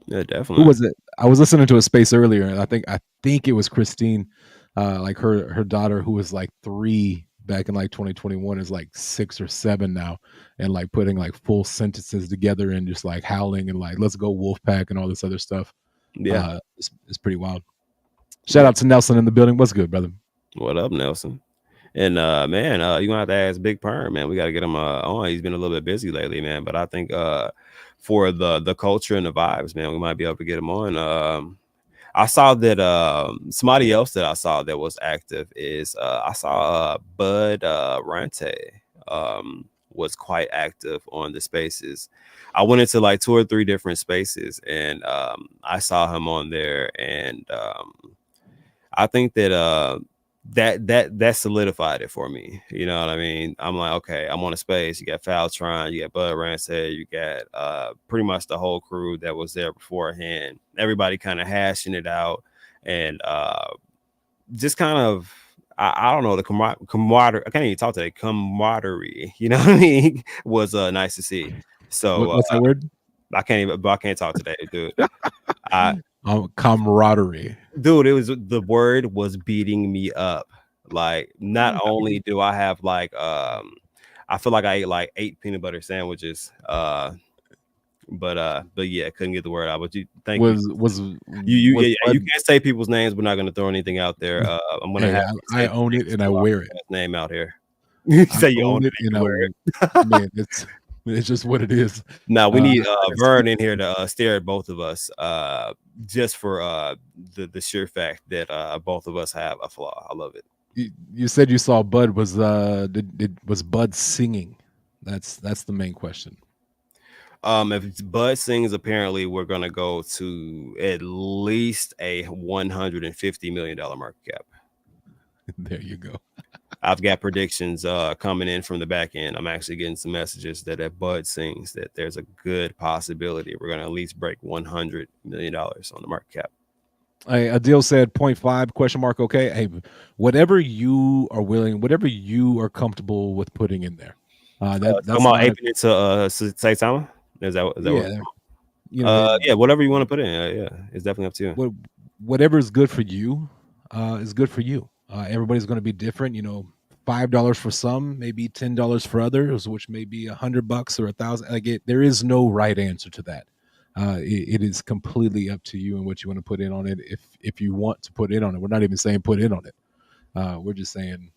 [SPEAKER 1] Yeah,
[SPEAKER 2] Who
[SPEAKER 1] definitely.
[SPEAKER 2] was it? I was listening to a space earlier, and I think it was Christine, like her daughter who was like 3 back in like 2021 is like 6 or 7 now, and like putting like full sentences together and just like howling and like let's go Wolfpack and all this other stuff.
[SPEAKER 1] Yeah.
[SPEAKER 2] It's pretty wild. Shout
[SPEAKER 1] Yeah.
[SPEAKER 2] out to Nelson in the building. What's good, brother?
[SPEAKER 1] What up, Nelson? And man, you gonna have to ask Big Perm, man. We gotta get him on. He's been a little bit busy lately, man. But I think for the culture and the vibes, man, we might be able to get him on. I saw that somebody else that I saw that was active is I saw Bud Rante was quite active on the spaces. I went into like 2 or 3 different spaces and I saw him on there, and I think that that solidified it for me. You know what I mean? I'm like, okay, I'm on a space. You got Faltron, you got Bud Ransett, you got pretty much the whole crew that was there beforehand. Everybody kind of hashing it out, and just kind of I don't know, the camaraderie. I can't even talk to that camaraderie. You know what I mean? Was nice to see. So
[SPEAKER 2] What's that word?
[SPEAKER 1] I can't talk today, dude. I
[SPEAKER 2] Camaraderie.
[SPEAKER 1] Dude, it was the word was beating me up. Like, not only do I have like I feel like I ate like 8 peanut butter sandwiches. But yeah, couldn't get the word out. But you thank you.
[SPEAKER 2] Was
[SPEAKER 1] Yeah, you
[SPEAKER 2] Bud?
[SPEAKER 1] can't say people's names. We're not gonna throw anything out there. I'm gonna
[SPEAKER 2] Hey,
[SPEAKER 1] have
[SPEAKER 2] I,
[SPEAKER 1] to
[SPEAKER 2] I
[SPEAKER 1] say
[SPEAKER 2] own it and I wear it.
[SPEAKER 1] name out here. You
[SPEAKER 2] I
[SPEAKER 1] say you own
[SPEAKER 2] own
[SPEAKER 1] it
[SPEAKER 2] it
[SPEAKER 1] and
[SPEAKER 2] and
[SPEAKER 1] you
[SPEAKER 2] I
[SPEAKER 1] wear it.
[SPEAKER 2] man, it's just what it is.
[SPEAKER 1] Now we
[SPEAKER 2] Uh,
[SPEAKER 1] need
[SPEAKER 2] I got
[SPEAKER 1] Vern in here to stare at both of us just for the sheer fact that both of us have a flaw. I love it.
[SPEAKER 2] you said you saw Bud was was Bud singing? That's the main question.
[SPEAKER 1] If it's Bud Sings, apparently we're gonna go to at least a $150 million market cap.
[SPEAKER 2] There you go.
[SPEAKER 1] I've got predictions coming in from the back end. I'm actually getting some messages that at Bud Sings that there's a good possibility we're gonna at least break $100 million on the market cap.
[SPEAKER 2] Adil said point five question mark. Okay, hey, whatever you are willing, whatever you are comfortable with putting in there.
[SPEAKER 1] Talking
[SPEAKER 2] That's
[SPEAKER 1] about
[SPEAKER 2] not a
[SPEAKER 1] aping it to Saitama? Is that what?
[SPEAKER 2] yeah. You know,
[SPEAKER 1] Yeah, whatever you want to put in. Yeah, it's definitely up to you.
[SPEAKER 2] what whatever is good for you is good for you. Everybody's going to be different. You know, $5 for some, maybe $10 for others, which may be $100 or 1,000. Like there is no right answer to that. It is completely up to you and what you want to put in on it. If you want to put in on it, we're not even saying put in on it. We're just saying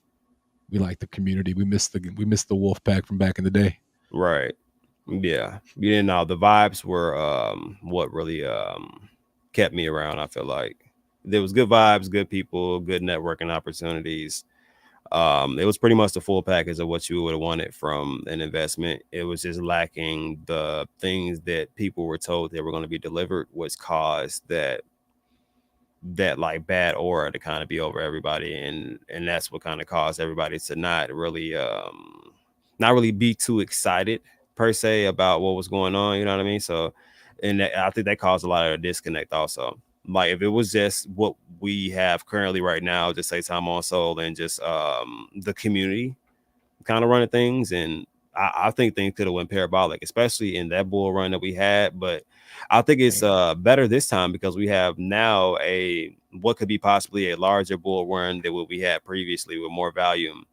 [SPEAKER 2] we like the community. We miss the wolf pack from back in the day.
[SPEAKER 1] Right. Yeah. You didn't know the vibes were what really kept me around. I feel like there was good vibes, good people, good networking opportunities. It was pretty much the full package of what you would have wanted from an investment. It was just lacking the things that people were told they were going to be delivered, which caused that like bad aura to kind of be over everybody, and that's what kind of caused everybody to not really be too excited per se about what was going on, you know what I mean? So and I think that caused a lot of disconnect also. Like if it was just what we have currently right now, just say time on soul and just the community kind of running things, and I think things could have went parabolic, especially in that bull run that we had. But I think it's better this time because we have now a what could be possibly a larger bull run than what we had previously with more volume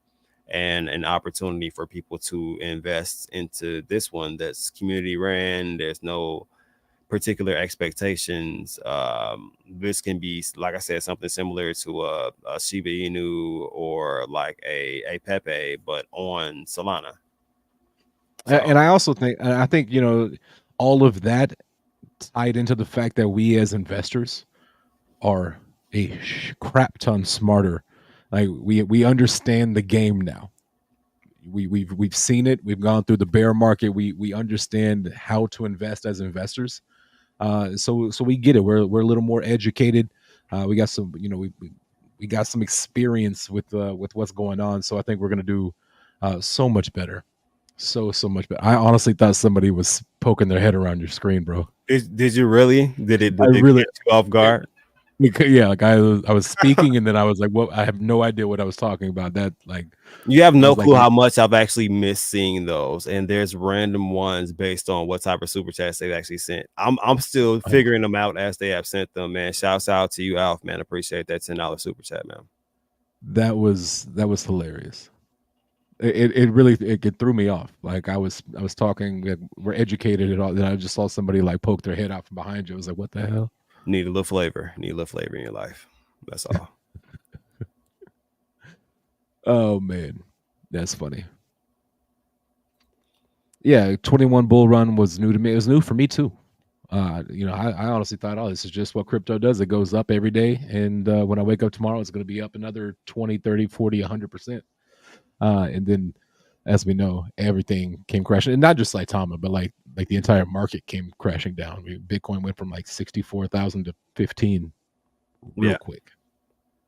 [SPEAKER 1] and an opportunity for people to invest into this one that's community ran. There's no particular expectations. This can be, like I said, something similar to a Shiba Inu or like a Pepe, but on Solana. So
[SPEAKER 2] And I think all of that tied into the fact that we as investors are a crap ton smarter. Like we understand the game now. We've seen it. We've gone through the bear market. We understand how to invest as investors. So we get it. We're a little more educated. We got some we got some experience with what's going on. So I think we're gonna do so much better. So much better. I honestly thought somebody was poking their head around your screen, bro.
[SPEAKER 1] did you really
[SPEAKER 2] I
[SPEAKER 1] did it
[SPEAKER 2] really,
[SPEAKER 1] get you off guard?
[SPEAKER 2] yeah, like I was speaking and then I was like, "What?" I have no idea what I was talking about. That like
[SPEAKER 1] You have
[SPEAKER 2] I
[SPEAKER 1] no
[SPEAKER 2] was like,
[SPEAKER 1] clue how much I've actually missed seeing those, and there's random ones based on what type of super chats they've actually sent. I'm still figuring them out as they have sent them, man. Shouts out to you, Alf, man. Appreciate that $10 super chat, man.
[SPEAKER 2] that was hilarious. It really it threw me off. Like I was talking, we're educated and all. Then I just saw somebody like poke their head out from behind you. I was like, "What the hell?"
[SPEAKER 1] Need a little flavor. Need a little flavor in your life. That's all.
[SPEAKER 2] Oh man, that's funny. Yeah, 21 bull run was new to me. It was new for me too. I honestly thought, oh, this is just what crypto does. It goes up every day. And when I wake up tomorrow, it's going to be up another 20, 30, 40, 100%. And then, as we know, everything came crashing. And not just Saitama, but like the entire market came crashing down. Bitcoin went from like 64,000 to 15 real
[SPEAKER 1] Yeah,
[SPEAKER 2] quick.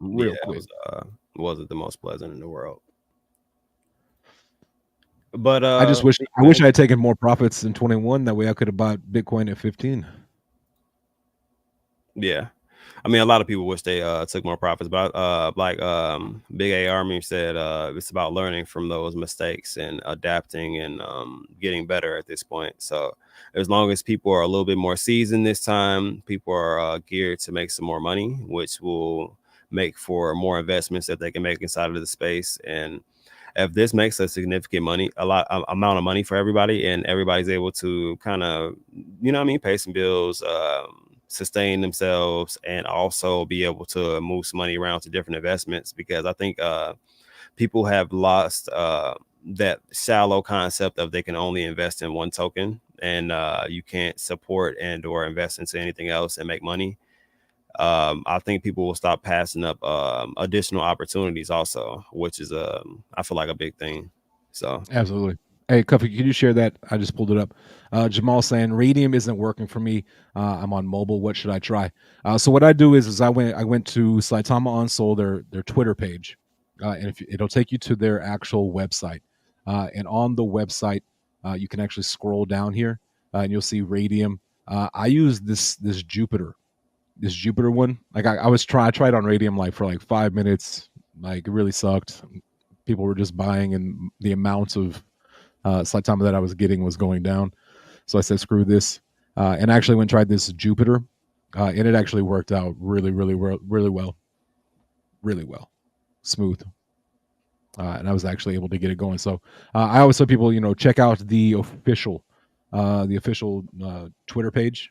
[SPEAKER 1] yeah.
[SPEAKER 2] Real
[SPEAKER 1] It
[SPEAKER 2] quick.
[SPEAKER 1] wasn't the most pleasant in the world. But
[SPEAKER 2] I wish I had taken more profits in 21. That way I could have bought Bitcoin at 15.
[SPEAKER 1] yeah. I mean, a lot of people wish they took more profits, but like Big A Army said, it's about learning from those mistakes and adapting and getting better at this point. So as long as people are a little bit more seasoned this time, people are geared to make some more money, which will make for more investments that they can make inside of the space. And if this makes a significant amount of money for everybody, and everybody's able to kind of, you know what I mean, pay some bills, sustain themselves, and also be able to move some money around to different investments, because I think people have lost that shallow concept of they can only invest in one token, and you can't support and or invest into anything else and make money. I think people will stop passing up additional opportunities also, which is I feel like a big thing. So
[SPEAKER 2] Absolutely. Hey, Cuffy, can you share that? I just pulled it up. Jamal saying Radium isn't working for me. I'm on mobile. What should I try? So what I do is I went to Saitama on Soul, their Twitter page, and if it'll take you to their actual website. And on the website, you can actually scroll down here, and you'll see Radium. I use this Jupiter one. Like I tried on Radium like for like 5 minutes. Like it really sucked. People were just buying, and the amounts of Saitama that I was getting was going down. So I said, screw this. And I actually went and tried this Jupiter, and it actually worked out really, really, really well, smooth. And I was actually able to get it going. So I always tell people, check out the official Twitter page.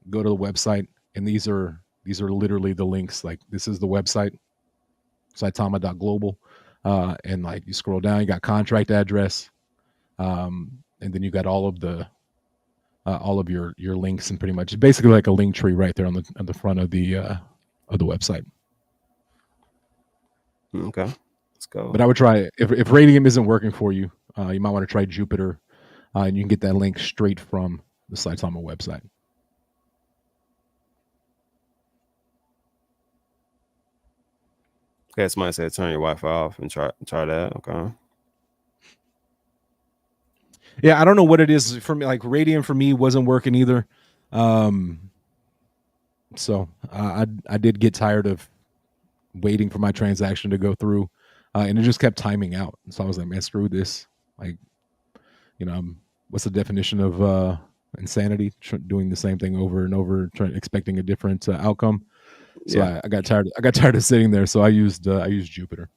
[SPEAKER 2] Go to the website, and these are literally the links. Like this is the website, saitama.global, and like you scroll down, you got contract address, and then you got all of your links, and pretty much basically like a link tree right there on the front of the website.
[SPEAKER 1] Okay, let's go.
[SPEAKER 2] But I would try it. If Radium isn't working for you, you might want to try Jupiter, and you can get that link straight from the Saitama website.
[SPEAKER 1] Okay, somebody said turn your Wi-Fi off and try that. Okay.
[SPEAKER 2] Yeah, I don't know what it is for me. Like Radium for me wasn't working either. Um, so I did get tired of waiting for my transaction to go through, and it just kept timing out. So I was like, man, screw this. Like, what's the definition of insanity? Doing the same thing over and over, expecting a different outcome. So
[SPEAKER 1] Yeah.
[SPEAKER 2] I got tired. I got tired of sitting there. So I used Jupiter.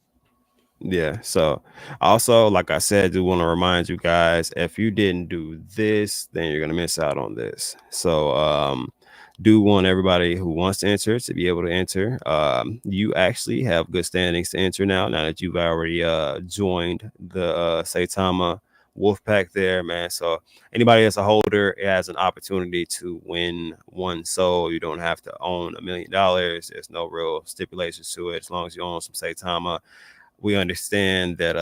[SPEAKER 1] Yeah. So also, like I said, I do want to remind you guys, if you didn't do this, then you're gonna miss out on this. So do want everybody who wants to enter to be able to enter. You actually have good standings to enter now that you've already joined the Saitama Wolf Pack there, man. So anybody that's a holder has an opportunity to win one soul. You don't have to own $1 million. There's no real stipulations to it as long as you own some Saitama. We understand that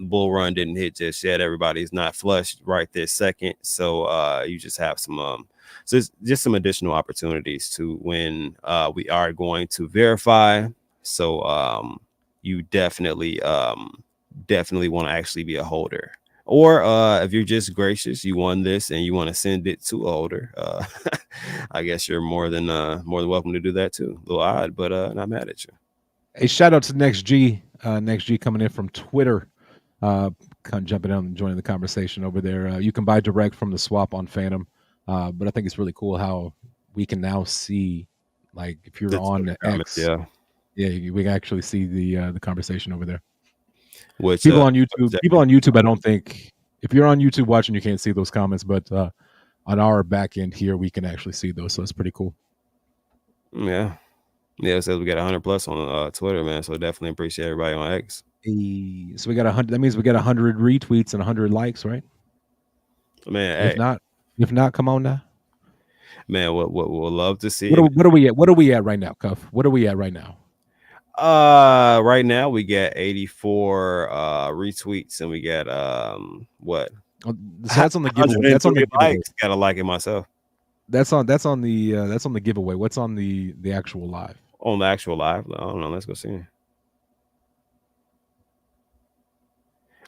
[SPEAKER 1] bull run didn't hit just yet. Everybody's not flushed right this second, so you just have some so it's just some additional opportunities to win. We are going to verify, so you definitely want to actually be a holder. Or if you're just gracious, you won this and you want to send it to a holder, I guess you're more than welcome to do that too. A little odd, but not mad at you.
[SPEAKER 2] Hey, shout out to Next G. Next G coming in from Twitter. Kind of jumping in and joining the conversation over there. You can buy direct from the swap on Phantom, but I think it's really cool how we can now see, like, if you're on
[SPEAKER 1] Comments,
[SPEAKER 2] X, yeah, we can actually see the conversation over there.
[SPEAKER 1] Which
[SPEAKER 2] People on YouTube, I don't think if you're on YouTube watching, you can't see those comments, but on our back end here, we can actually see those, so it's pretty cool.
[SPEAKER 1] Yeah. Yeah, it says we got 100 plus on Twitter, man. So definitely appreciate everybody on X.
[SPEAKER 2] So we got 100. That means we got 100 retweets and 100 likes, right?
[SPEAKER 1] Man,
[SPEAKER 2] If not, come on now.
[SPEAKER 1] Man, we'll love to see.
[SPEAKER 2] What are we at? What are we at right now, Cuff? What are we at right now?
[SPEAKER 1] Right now we got 84 retweets, and we got what?
[SPEAKER 2] So that's on the giveaway. That's on the giveaway.
[SPEAKER 1] Likes. Gotta like it myself.
[SPEAKER 2] That's on the giveaway. What's on the actual live?
[SPEAKER 1] On the actual live, I don't know. Let's go see. We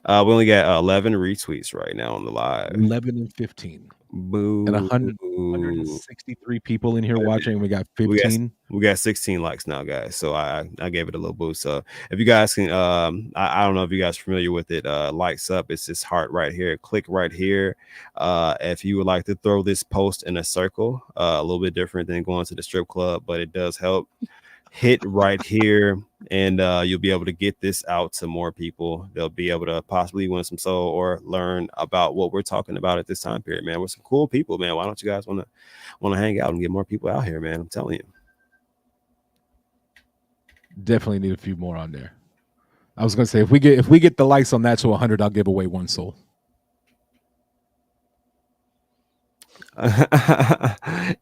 [SPEAKER 1] only got 11 retweets right now on the live.
[SPEAKER 2] 11 and 15.
[SPEAKER 1] Boo.
[SPEAKER 2] And 163 people in here watching. We got 15.
[SPEAKER 1] We got 16 likes now, guys. So I gave it a little boost. So if you guys can, I don't know if you guys are familiar with it. Likes up. It's this heart right here. Click right here. If you would like to throw this post in a circle, a little bit different than going to the strip club, but it does help. Hit right here, and you'll be able to get this out to more people. They'll be able to possibly win some soul or learn about what we're talking about at this time period, man. We're some cool people, man. Why don't you guys want to hang out and get more people out here, man? I'm telling you.
[SPEAKER 2] Definitely need a few more on there. I was gonna say if we get the likes on that to 100, I'll give away one soul.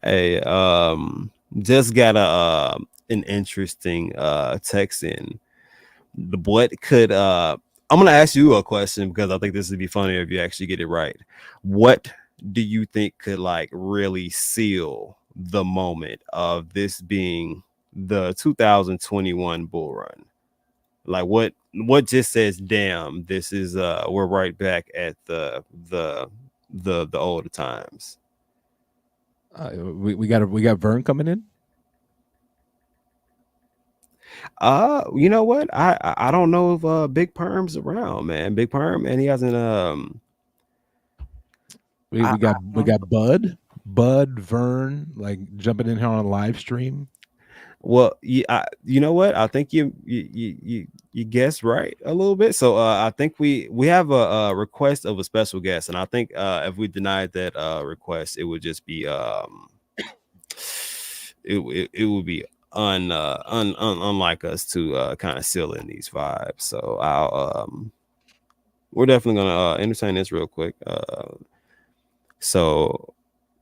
[SPEAKER 1] Hey, just got an interesting text in. What could I'm gonna ask you a question because I think this would be funnier if you actually get it right. What do you think could like really seal the moment of this being the 2021 bull run? Like what just says, damn, this is we're right back at the older times.
[SPEAKER 2] We got Vern coming in.
[SPEAKER 1] You know what? I don't know if Big Perm's around, man. Big Perm, and he hasn't
[SPEAKER 2] We got Bud Vern like jumping in here on a live stream.
[SPEAKER 1] well, you know what? I think you guessed right a little bit. So I think we have a request of a special guest, and I think if we denied that request, it would just be it would be unlike us to kind of seal in these vibes. So we're definitely gonna entertain this real quick. So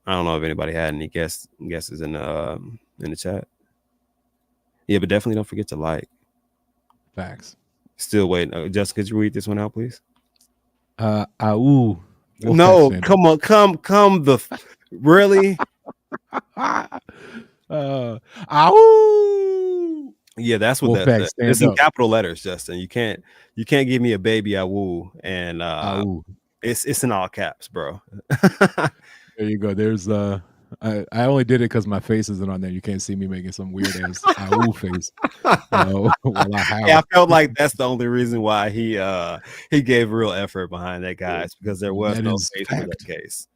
[SPEAKER 1] I don't know if anybody had any guesses in the chat. Yeah, but definitely don't forget to like.
[SPEAKER 2] Facts.
[SPEAKER 1] Still waiting. Jessica, could you read this one out, please?
[SPEAKER 2] Wolfpack
[SPEAKER 1] No,
[SPEAKER 2] stand
[SPEAKER 1] come on, come really?
[SPEAKER 2] up. Ow!
[SPEAKER 1] Yeah, that's what that
[SPEAKER 2] Wolfpack
[SPEAKER 1] says. It's
[SPEAKER 2] stand
[SPEAKER 1] in
[SPEAKER 2] up.
[SPEAKER 1] capital letters, Justin. You can't give me a baby I woo, and
[SPEAKER 2] Ow.
[SPEAKER 1] it's in all caps, bro.
[SPEAKER 2] There you go. There's I only did it because my face isn't on there. You can't see me making some weird ass ow face. While I
[SPEAKER 1] Yeah, I
[SPEAKER 2] howl.
[SPEAKER 1] felt like that's the only reason why he gave real effort behind that, guys, because there was
[SPEAKER 2] That
[SPEAKER 1] no
[SPEAKER 2] is
[SPEAKER 1] face for that
[SPEAKER 2] fact.
[SPEAKER 1] case.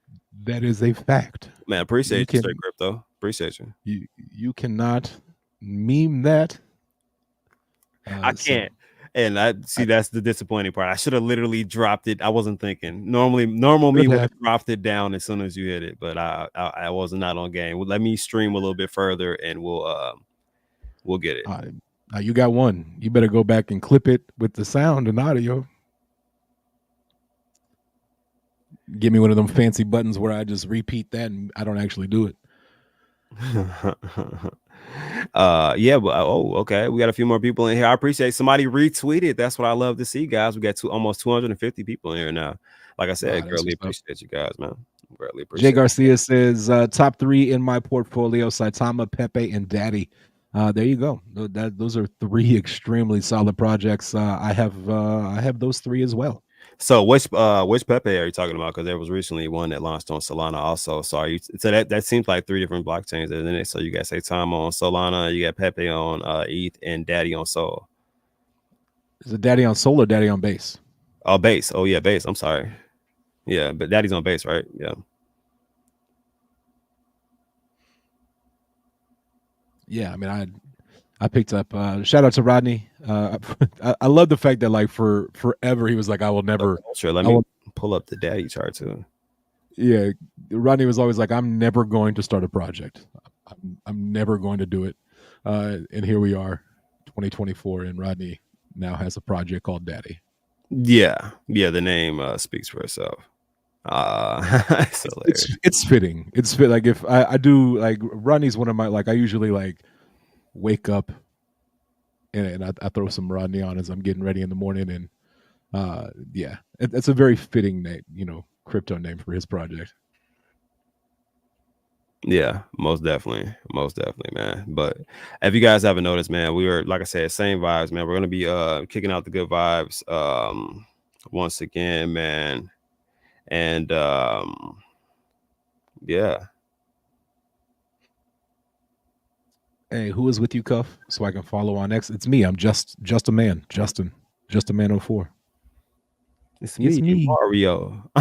[SPEAKER 2] That is a fact.
[SPEAKER 1] Man,
[SPEAKER 2] You
[SPEAKER 1] appreciate you, straight
[SPEAKER 2] can
[SPEAKER 1] crypto. Appreciate you.
[SPEAKER 2] you cannot meme that.
[SPEAKER 1] I
[SPEAKER 2] So
[SPEAKER 1] can't. And I see
[SPEAKER 2] I
[SPEAKER 1] that's the disappointing part. I should have literally dropped it. I wasn't thinking. Normal me
[SPEAKER 2] should
[SPEAKER 1] would
[SPEAKER 2] have.
[SPEAKER 1] have dropped it down as soon as you hit it, but I was not on game. Well, let me stream a little bit further and we'll get it.
[SPEAKER 2] You got one. You better go back and clip it with the sound and audio. Give me one of them fancy buttons where I just repeat that and I don't actually do it.
[SPEAKER 1] Yeah, but oh, okay. We got a few more people in here. I appreciate somebody retweeted. That's what I love to see, guys. We got almost 250 people in here now. Like I said,
[SPEAKER 2] That's
[SPEAKER 1] greatly
[SPEAKER 2] what's up.
[SPEAKER 1] appreciate you guys, man. Greatly
[SPEAKER 2] Jay
[SPEAKER 1] appreciate it.
[SPEAKER 2] Garcia says top 3 in my portfolio: Saitama, Pepe, and Daddy. There you go. Those are 3 extremely solid projects. I have those 3 as well.
[SPEAKER 1] So which Pepe are you talking about? Because there was recently one that launched on Solana also. So so that seems like 3 different blockchains, isn't it? So you got Saitama on Solana, you got Pepe on ETH, and Daddy on Sol.
[SPEAKER 2] Is it Daddy on Sol or Daddy on Base?
[SPEAKER 1] Oh, Base. Oh yeah, Base. I'm sorry. Yeah, but Daddy's on Base, right? Yeah.
[SPEAKER 2] Yeah, I mean, I picked up. Shout out to Rodney. I love the fact that like for forever he was like, I will never.
[SPEAKER 1] Sure. Let
[SPEAKER 2] I
[SPEAKER 1] me
[SPEAKER 2] will,
[SPEAKER 1] pull up the Daddy chart too.
[SPEAKER 2] yeah, Rodney was always like, I'm never going to start a project. I'm never going to do it. And here we are, 2024, and Rodney now has a project called Daddy.
[SPEAKER 1] Yeah, the name speaks for itself. It's hilarious.
[SPEAKER 2] It's fitting. It's fit. Like if I do like Rodney's one of my like I usually like wake up and I throw some Rodney on as I'm getting ready in the morning, and yeah, it's a very fitting name, crypto name for his project.
[SPEAKER 1] Yeah, most definitely, man. But if you guys haven't noticed, man, we were, like I said, same vibes, man. We're gonna be kicking out the good vibes once again, man. And yeah.
[SPEAKER 2] Hey, who is with you, Cuff? So I can follow on X. It's me. I'm just a man, Justin, just a man 04.
[SPEAKER 1] It's
[SPEAKER 2] It's
[SPEAKER 1] me,
[SPEAKER 2] me.
[SPEAKER 1] Mario.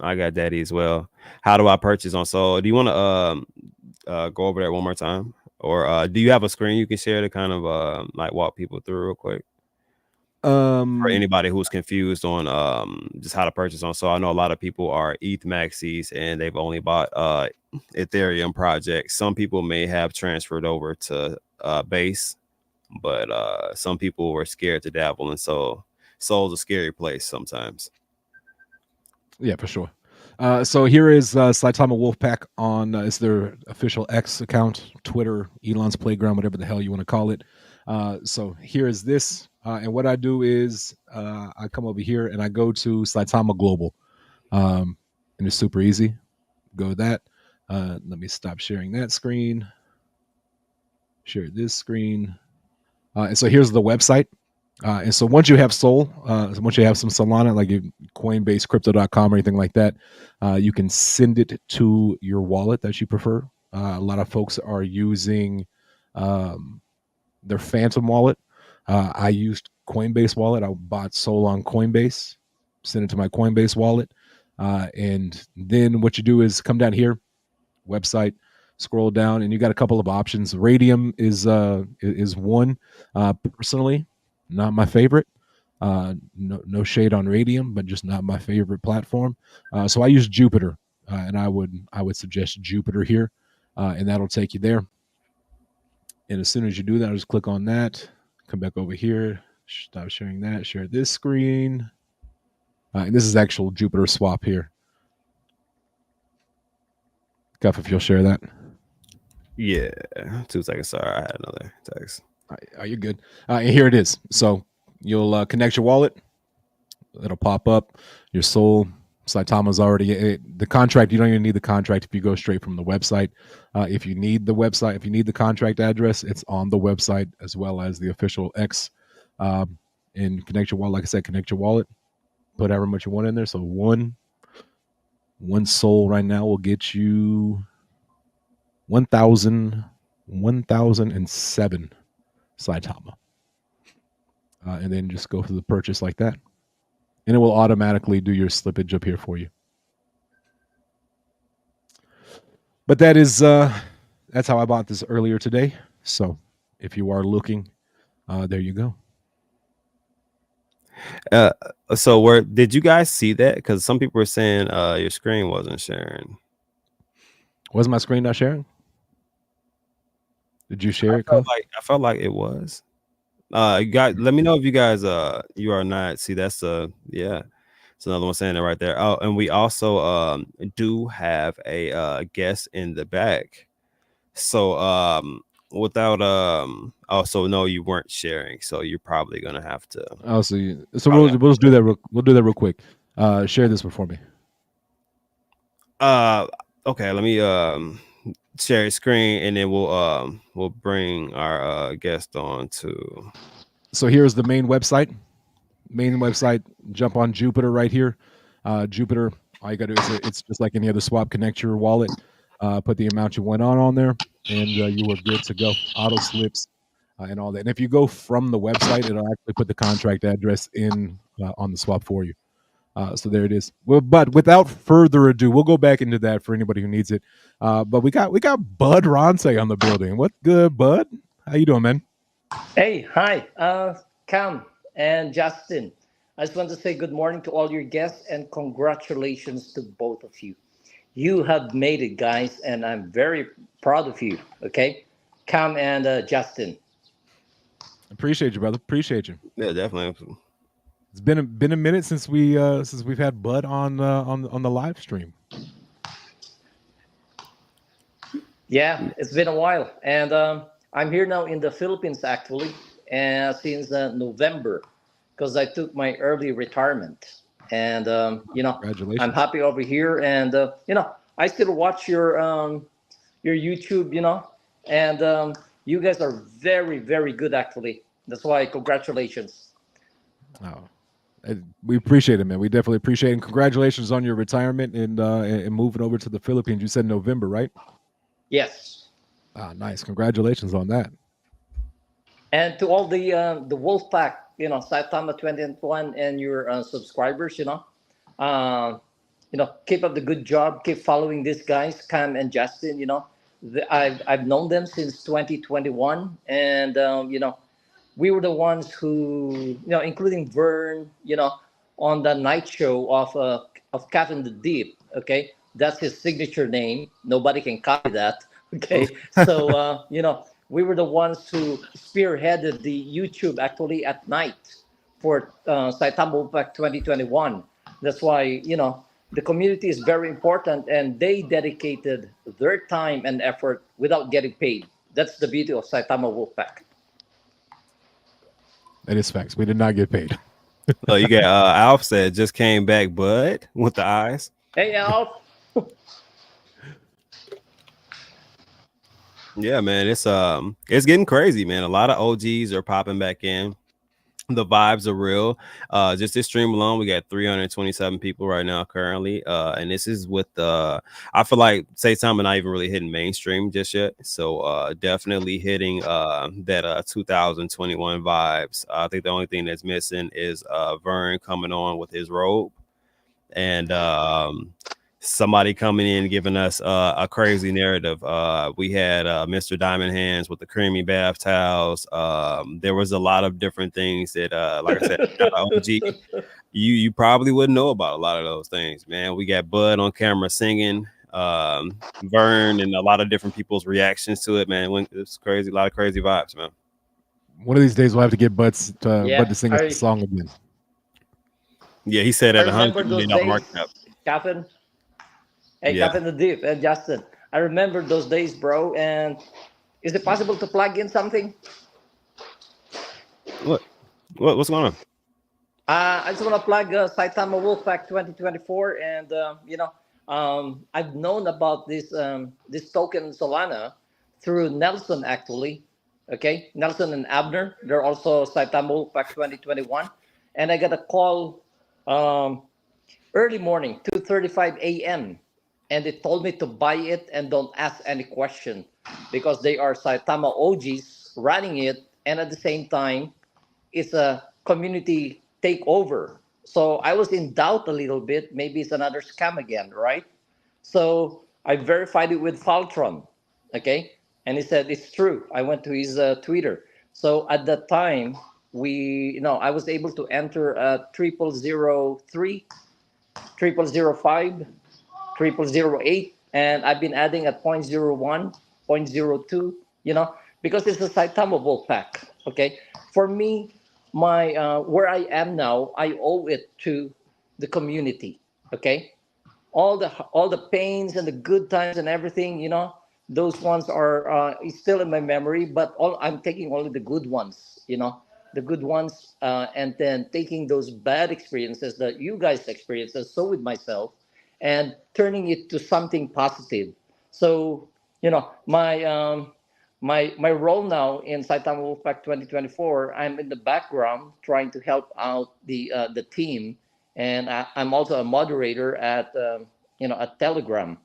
[SPEAKER 1] I got Daddy as well. How do I purchase on Sol? Do you want to go over that one more time, or do you have a screen you can share to kind of like walk people through real quick? For anybody who's confused on just how to purchase on Sol, I know a lot of people are ETH maxis and they've only bought Ethereum projects. Some people may have transferred over to Base, but some people were scared to dabble, and so Sol's a scary place sometimes.
[SPEAKER 2] Yeah, for sure. So here is Saitama Wolfpack on it's their official X account, Twitter, Elon's Playground, whatever the hell you want to call it. So here is this. And what I do is I come over here and I go to Saitama Global. And it's super easy. Go to that. Let me stop sharing that screen. Share this screen. And so here's the website. And so once you have Sol, once you have some Solana, like Coinbase, Crypto.com, or anything like that, you can send it to your wallet that you prefer. A lot of folks are using um, their Phantom wallet. I used Coinbase wallet. I bought Sol on Coinbase, send it to my Coinbase wallet. And then what you do is come down here, website, scroll down, and you got a couple of options. Radium is one. Personally, not my favorite. No shade on Radium, but just not my favorite platform. So I use Jupiter, and I would suggest Jupiter here, and that'll take you there. And as soon as you do that, I'll just click on that, come back over here, stop sharing that, share this screen. And this is actual Jupiter swap here. Guff, if you'll share that.
[SPEAKER 1] Yeah, 2 seconds. Sorry, I had another text.
[SPEAKER 2] Are you good? And here it is. So you'll connect your wallet. It'll pop up. Your Sol Saitama's already the contract. You don't even need the contract if you go straight from the website. If you need the website, if you need the contract address, it's on the website as well as the official X. And connect your wallet. Like I said, connect your wallet. Put however much you want in there. So one Sol right now will get you 1,007 Saitama. And then just go through the purchase like that. And it will automatically do your slippage up here for you. But that's how I bought this earlier today. So if you are looking, there you go.
[SPEAKER 1] So where did you guys see that? Because some people were saying your screen wasn't sharing.
[SPEAKER 2] Was my screen not sharing? Did you share it, Cuff?
[SPEAKER 1] I felt like it was. You guys, let me know if you guys you are not. See, that's yeah. It's another one saying it right there. Oh, and we also do have a guest in the back. So without also no, you weren't sharing, so you're probably gonna have to.
[SPEAKER 2] Oh, so we'll just do that. We'll do that real quick. Share this before me.
[SPEAKER 1] Okay, let me share screen, and then we'll bring our guest on too.
[SPEAKER 2] So here's the main website. Jump on Jupiter right here. Jupiter, all you got to do is it's just like any other swap. Connect your wallet, put the amount you went on there, and you were good to go. Auto slips and all that. And if you go from the website, it'll actually put the contract address in on the swap for you. So there it is. Well, but without further ado, we'll go back into that for anybody who needs it. But we got Bud Ronce on the building. What good, Bud? How you doing, man?
[SPEAKER 3] Hey, hi, Cam and Justin. I just want to say good morning to all your guests and congratulations to both of you. You have made it, guys, and I'm very proud of you. Okay, Cam and Justin.
[SPEAKER 2] Appreciate you, brother. Appreciate you.
[SPEAKER 1] Yeah, definitely.
[SPEAKER 2] It's been a minute since we've had Bud on the live stream.
[SPEAKER 3] Yeah, it's been a while, and I'm here now in the Philippines actually, and since November, because I took my early retirement, and I'm
[SPEAKER 2] Congratulations.
[SPEAKER 3] happy over here, and I still watch your YouTube, and you guys are very very good actually. That's why congratulations.
[SPEAKER 2] Oh, we appreciate it, man. We definitely appreciate it. And congratulations on your retirement and moving over to the Philippines. You said November, right?
[SPEAKER 3] Yes.
[SPEAKER 2] Ah, nice. Congratulations on that.
[SPEAKER 3] And to all the Wolf Pack, Saitama 2021 and your subscribers, uh, keep up the good job. Keep following these guys, Cam and Justin. I've known them since 2021, and we were the ones who, including Vern, on the night show of Captain the Deep. Okay, that's his signature name. Nobody can copy that. Okay, so we were the ones who spearheaded the YouTube actually at night for Saitama Wolfpack 2021. That's why the community is very important, and they dedicated their time and effort without getting paid. That's the beauty of Saitama Wolfpack.
[SPEAKER 2] That is facts. We did not get paid.
[SPEAKER 1] Oh, you got Alf said just came back, bud, with the eyes.
[SPEAKER 3] Hey, Alf.
[SPEAKER 1] Yeah, man, it's getting crazy, man. A lot of OGs are popping back in. The vibes are real. Just this stream alone, we got 327 people right now currently. And this is with I feel like say time and not even really hitting mainstream just yet. So definitely hitting that 2021 vibes. I think the only thing that's missing is Vern coming on with his robe and somebody coming in giving us a crazy narrative. We had Mr. Diamond Hands with the creamy bath towels. There was a lot of different things that, like I said, OG, you probably wouldn't know about a lot of those things, man. We got Bud on camera singing, Vern, and a lot of different people's reactions to it, man. It's crazy, a lot of crazy vibes, man.
[SPEAKER 2] One of these days we'll have to get Bud
[SPEAKER 3] Yeah,
[SPEAKER 2] to sing us the song again.
[SPEAKER 1] Yeah, he said
[SPEAKER 3] I
[SPEAKER 1] at
[SPEAKER 3] remember those
[SPEAKER 1] $100 million
[SPEAKER 3] days,
[SPEAKER 1] market cap.
[SPEAKER 3] Captain. Hey,
[SPEAKER 1] Yeah.
[SPEAKER 3] Captain the Deep and Justin. I remember those days, bro. And is it possible to plug in something?
[SPEAKER 1] What's going on?
[SPEAKER 3] I just want to plug Saitama Wolfpack 2024, and I've known about this token Solana through Nelson actually. Okay, Nelson and Abner. They're also Saitama Wolfpack 2021, and I got a call um, early morning, 2:35 a.m. And they told me to buy it and don't ask any question because they are Saitama OGs running it, and at the same time it's a community takeover. So I was in doubt a little bit. Maybe it's another scam again, right? So I verified it with Faltron, okay? And he said it's true. I went to his Twitter. So at that time, I was able to enter 0003, 0005, 0008, and I've been adding at point zero 0.01, point zero 0.02, because it's a Saitama pack. Okay, for me, my where I am now, I owe it to the community. Okay, all the pains and the good times and everything, those ones are still in my memory, but all I'm taking only the good ones, the good ones, and then taking those bad experiences that you guys experienced, and so with myself, and turning it to something positive. So my role now in Saitama Wolfpack 2024, I'm in the background trying to help out the team, and I'm also a moderator at Telegram,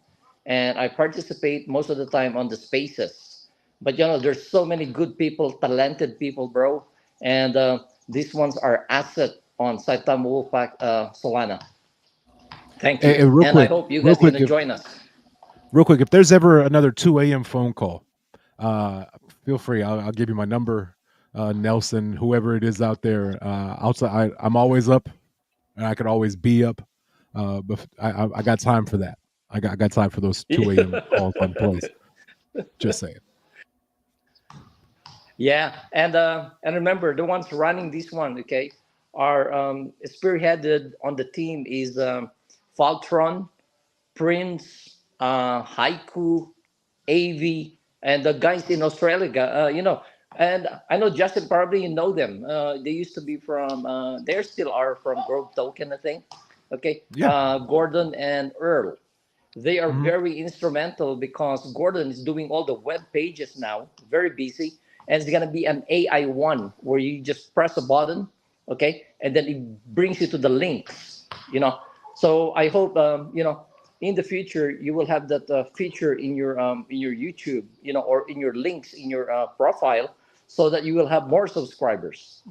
[SPEAKER 3] and I participate most of the time on the spaces. But there's so many good people, talented people, bro, and these ones are asset on Saitama Wolfpack Solana. Thank you,
[SPEAKER 2] And
[SPEAKER 3] and I hope you guys gonna join us.
[SPEAKER 2] real quick, if there's ever another 2 a.m. phone call, uh, feel free. I'll give you my number, Nelson, whoever it is out there. I'm always up, and I could always be up. But I got time for that. I got time for those 2 a.m. calls on plays. Just saying.
[SPEAKER 3] Yeah, and remember the ones running this one, okay, are spearheaded on the team is Faltron, Prince, Haiku, AV, and the guys in Australia. And I know Justin, probably you know them. They used to be from. They still are from Grove Token, I think. Okay,
[SPEAKER 2] Yeah.
[SPEAKER 3] Gordon and Earl. They are
[SPEAKER 2] Mhm.
[SPEAKER 3] very instrumental because Gordon is doing all the web pages now, very busy, and it's gonna be an AI one where you just press a button, okay, and then it brings you to the links, So I hope in the future you will have that feature in your YouTube, or in your links in your profile, so that you will have more subscribers,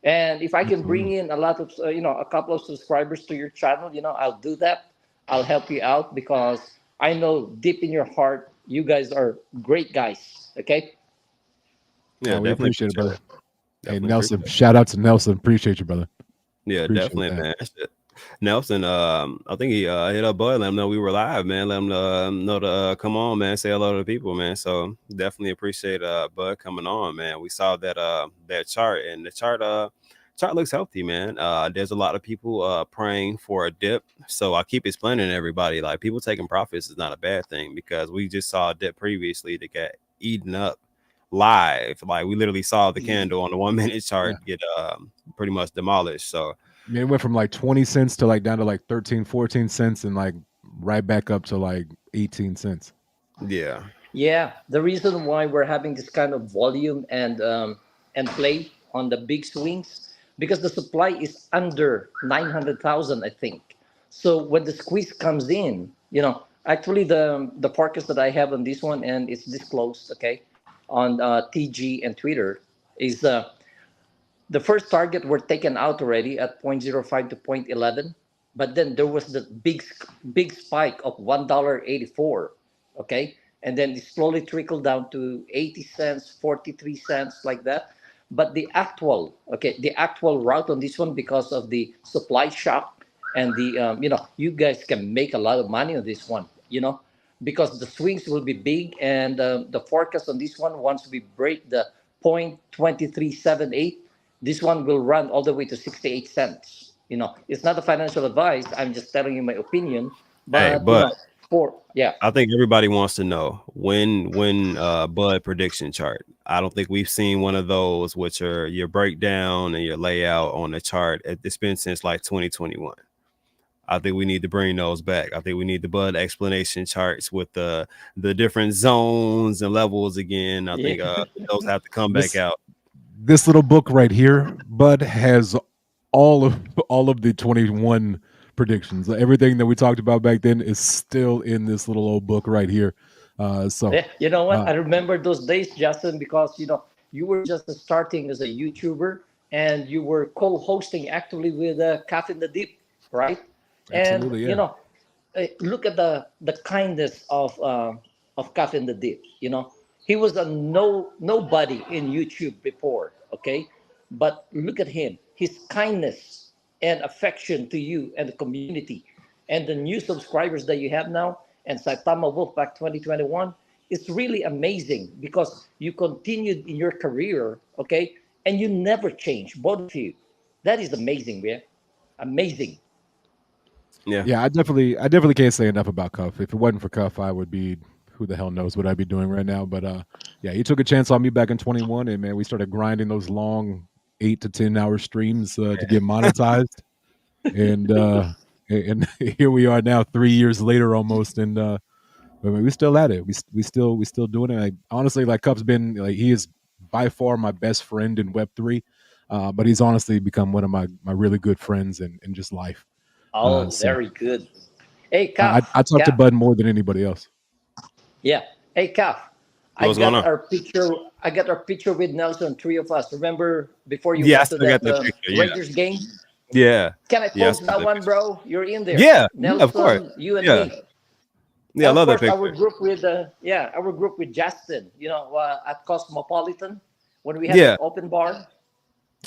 [SPEAKER 3] And if I can bring
[SPEAKER 2] Absolutely.
[SPEAKER 3] in a lot of, a couple of subscribers to your channel, I'll do that. I'll help you out because I know deep in your heart, you guys are great guys. Okay.
[SPEAKER 1] Yeah,
[SPEAKER 2] We
[SPEAKER 1] definitely
[SPEAKER 2] appreciate it,
[SPEAKER 1] appreciate
[SPEAKER 2] brother.
[SPEAKER 1] it.
[SPEAKER 2] Hey,
[SPEAKER 1] Definitely
[SPEAKER 2] Nelson,
[SPEAKER 1] appreciate it.
[SPEAKER 2] shout out to Nelson. Appreciate you, brother.
[SPEAKER 1] Yeah,
[SPEAKER 2] Appreciate
[SPEAKER 1] definitely,
[SPEAKER 2] that.
[SPEAKER 1] man. Shit. Nelson, I think he hit up Bud, let him know we were live, man. Let him know to come on, man. Say hello to the people, man. So definitely appreciate Bud coming on, man. We saw that chart, and the chart looks healthy, man. There's a lot of people praying for a dip. So I keep explaining to everybody, like, people taking profits is not a bad thing, because we just saw a dip previously that got eaten up live. Like we literally saw the
[SPEAKER 2] Yeah.
[SPEAKER 1] candle on the 1 minute
[SPEAKER 2] Yeah.
[SPEAKER 1] chart get pretty much demolished. So
[SPEAKER 2] I mean, it went from like 20 cents to like down to like 13, 14 cents and like right back up to like 18 cents.
[SPEAKER 1] yeah.
[SPEAKER 3] Yeah, the reason why we're having this kind of volume and play on the big swings, because the supply is under 900,000, I think. So when the squeeze comes in, actually the forecast that I have on this one, and it's disclosed, okay, on TG and Twitter, is the first target were taken out already at point zero five to point 11, but then there was the big spike of $1.84, okay, and then it slowly trickled down to 80 cents, 43 cents, like that. But the actual route on this one, because of the supply shock, and you guys can make a lot of money on this one, because the swings will be big, and the forecast on this one, once we break the 0.2378, this one will run all the way to 68 cents. It's not a financial advice. I'm just telling you my opinion.
[SPEAKER 1] Hey,
[SPEAKER 3] But,
[SPEAKER 1] but
[SPEAKER 3] yeah.
[SPEAKER 1] I think everybody wants to know when Bud prediction chart. I don't think we've seen one of those, which are your breakdown and your layout on the chart. It's been since like 2021. I think we need to bring those back. I think we need the Bud explanation charts with the different zones and levels again. I
[SPEAKER 3] Yeah.
[SPEAKER 1] think those have to come back
[SPEAKER 2] This
[SPEAKER 1] out.
[SPEAKER 2] this little book right here, Bud, has all of the 21 predictions. Everything that we talked about back then is still in this little old book right here. So
[SPEAKER 3] Yeah, you know what?
[SPEAKER 2] uh,
[SPEAKER 3] I remember those days, Justin, because you were just starting as a YouTuber, and you were co-hosting actually with Calf in the Deep, right? And
[SPEAKER 2] absolutely, yeah.
[SPEAKER 3] look at the kindness of Calf in the Deep. He was a nobody in YouTube before, okay, but look at him, his kindness and affection to you and the community, and the new subscribers that you have now, and Saitama Wolfpack 2021. It's really amazing because you continued in your career, okay, and you never changed, both of you. That is amazing, man. Amazing.
[SPEAKER 1] Yeah.
[SPEAKER 2] Yeah, I definitely can't say enough about Cuff. If it wasn't for Cuff, I would be who the hell knows what I'd be doing right now. But yeah, he took a chance on me back in 21, and man, we started grinding those long 8 to 10 hour streams to get monetized, and and here we are now, 3 years later almost, and but we still at it. We still doing it. Like, honestly, like Cuff's been like he is by far my best friend in Web3, but he's honestly become one of my really good friends in just life.
[SPEAKER 3] Oh,
[SPEAKER 2] So
[SPEAKER 3] very good. Hey,
[SPEAKER 2] I,
[SPEAKER 3] Calf.
[SPEAKER 2] I talk to
[SPEAKER 3] Calf.
[SPEAKER 2] Bud more than anybody else.
[SPEAKER 3] Yeah. Hey, Calf. I
[SPEAKER 1] What's going
[SPEAKER 3] got
[SPEAKER 1] on?
[SPEAKER 3] our picture. I got our picture with Nelson, three of us. Remember before you
[SPEAKER 1] Yeah, I
[SPEAKER 3] went to
[SPEAKER 1] still got
[SPEAKER 3] that
[SPEAKER 1] that picture. Yeah.
[SPEAKER 3] Raiders game?
[SPEAKER 1] Yeah.
[SPEAKER 3] Can I
[SPEAKER 1] Yeah, I
[SPEAKER 3] post
[SPEAKER 1] still got
[SPEAKER 3] that
[SPEAKER 1] that
[SPEAKER 3] one,
[SPEAKER 1] picture.
[SPEAKER 3] bro? You're in there.
[SPEAKER 1] Yeah, yeah, of course.
[SPEAKER 3] Nelson, you and
[SPEAKER 1] Yeah.
[SPEAKER 3] me.
[SPEAKER 1] Yeah, I
[SPEAKER 3] And of
[SPEAKER 1] love that
[SPEAKER 3] course, our
[SPEAKER 1] picture.
[SPEAKER 3] group with our group with Justin. At Cosmopolitan when we had that
[SPEAKER 1] Yeah.
[SPEAKER 3] open bar.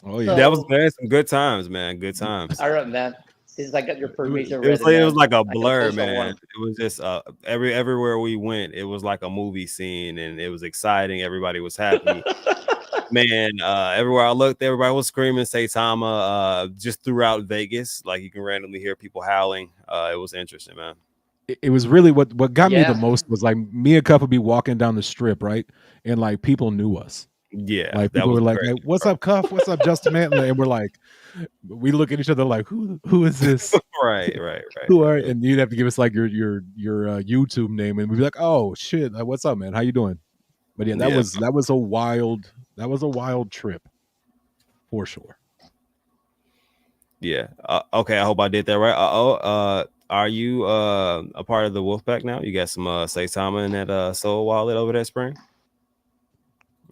[SPEAKER 2] Oh yeah,
[SPEAKER 1] That was
[SPEAKER 3] So,
[SPEAKER 1] man, some good times, man. Good times.
[SPEAKER 3] all right, man. Since I got your
[SPEAKER 2] it was,
[SPEAKER 3] permission
[SPEAKER 1] It was
[SPEAKER 3] ready,
[SPEAKER 1] like it was
[SPEAKER 3] man,
[SPEAKER 1] like a
[SPEAKER 3] I can
[SPEAKER 1] blur,
[SPEAKER 3] post that
[SPEAKER 1] man.
[SPEAKER 3] one.
[SPEAKER 1] It was just everywhere we went, it was like a movie scene, and it was exciting. Everybody was happy. Man, everywhere I looked, everybody was screaming Saitama just throughout Vegas. Like you can randomly hear people howling. It was interesting, man.
[SPEAKER 2] it was really what got me the
[SPEAKER 3] Yeah.
[SPEAKER 2] most was like me and Cuff would be walking down the strip, right, and like people knew us.
[SPEAKER 1] Yeah,
[SPEAKER 2] Like
[SPEAKER 1] that
[SPEAKER 2] people
[SPEAKER 1] was
[SPEAKER 2] were like,
[SPEAKER 1] great.
[SPEAKER 2] "Hey, what's up, Cuff? What's up, Justin Man?" And we're like, we look at each other like, "Who is this?
[SPEAKER 1] Right, right, right,
[SPEAKER 2] Who are?"
[SPEAKER 1] right.
[SPEAKER 2] And you'd have to give us like your YouTube name, and we'd be like, "Oh shit, what's up, man? How you doing?" But yeah, that
[SPEAKER 1] Yeah,
[SPEAKER 2] was that was a wild trip for sure.
[SPEAKER 1] yeah. Okay, I hope I did that right. Are you a part of the Wolfpack now? You got some Saitama in that soul wallet over that spring?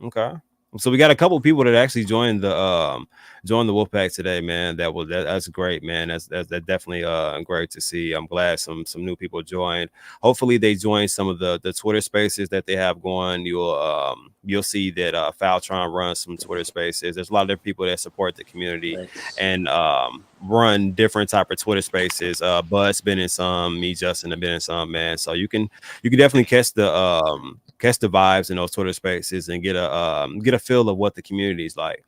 [SPEAKER 1] Okay. So we got a couple people that actually joined the Wolfpack today, man. That's great, man. That's definitely great to see. I'm glad some new people joined. Hopefully they join some of the Twitter spaces that they have going. You'll see that Faltron runs some Twitter spaces. There's a lot of different people that support the community
[SPEAKER 3] Thanks.
[SPEAKER 1] and run different type of Twitter spaces. Bud's been in some, me, Justin have been in some, man. So you can definitely catch the vibes in those Twitter spaces and get a feel of what the community is like.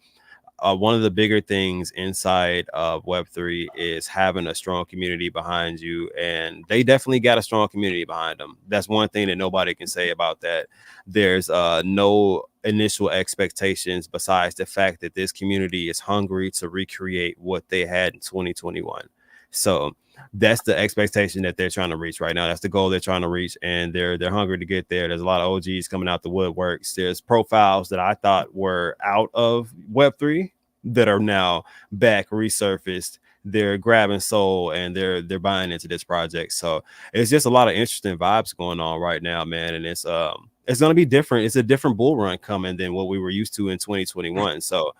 [SPEAKER 1] one of the bigger things inside of Web3 is having a strong community behind you, and they definitely got a strong community behind them. That's one thing that nobody can say about that. There's no initial expectations besides the fact that this community is hungry to recreate what they had in 2021. So that's the expectation that they're trying to reach right now. That's the goal they're trying to reach, and they're hungry to get there. There's a lot of OGs coming out the woodworks. There's profiles that I thought were out of Web3 that are now back resurfaced. They're grabbing soul and they're buying into this project. So it's just a lot of interesting vibes going on right now, man. And it's gonna be different. It's a different bull run coming than what we were used to in 2021. So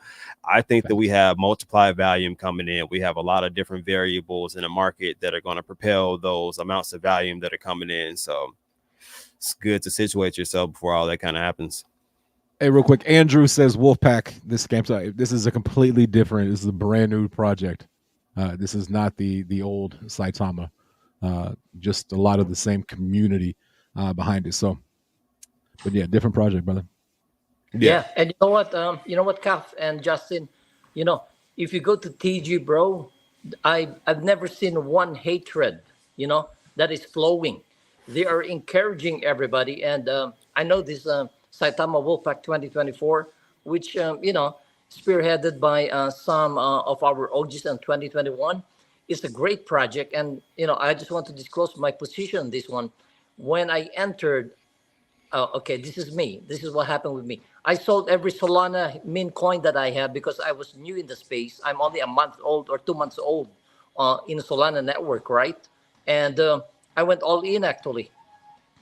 [SPEAKER 1] I think that we have multiplied volume coming in. We have a lot of different variables in the market that are going to propel those amounts of volume that are coming in. So it's good to situate yourself before all that kind of happens.
[SPEAKER 2] Hey, real quick, Andrew says Wolfpack. This campsite. This is a completely different. This is a brand new project. This is not the old Saitama. Just a lot of the same community behind it. So, but yeah, different project, brother.
[SPEAKER 3] Yeah, and you know what, Kath and Justin, you know, if you go to TG, bro, I've never seen one hatred, you know, that is flowing. They are encouraging everybody, and I know this Saitama Wolfpack 2024, which spearheaded by some of our OGs in 2021, is a great project, and I just want to disclose my position on this one. When I entered, okay, this is me. This is what happened with me. I sold every Solana min coin that I have because I was new in the space. I'm only a month old or 2 months old in Solana network, right? And I went all in actually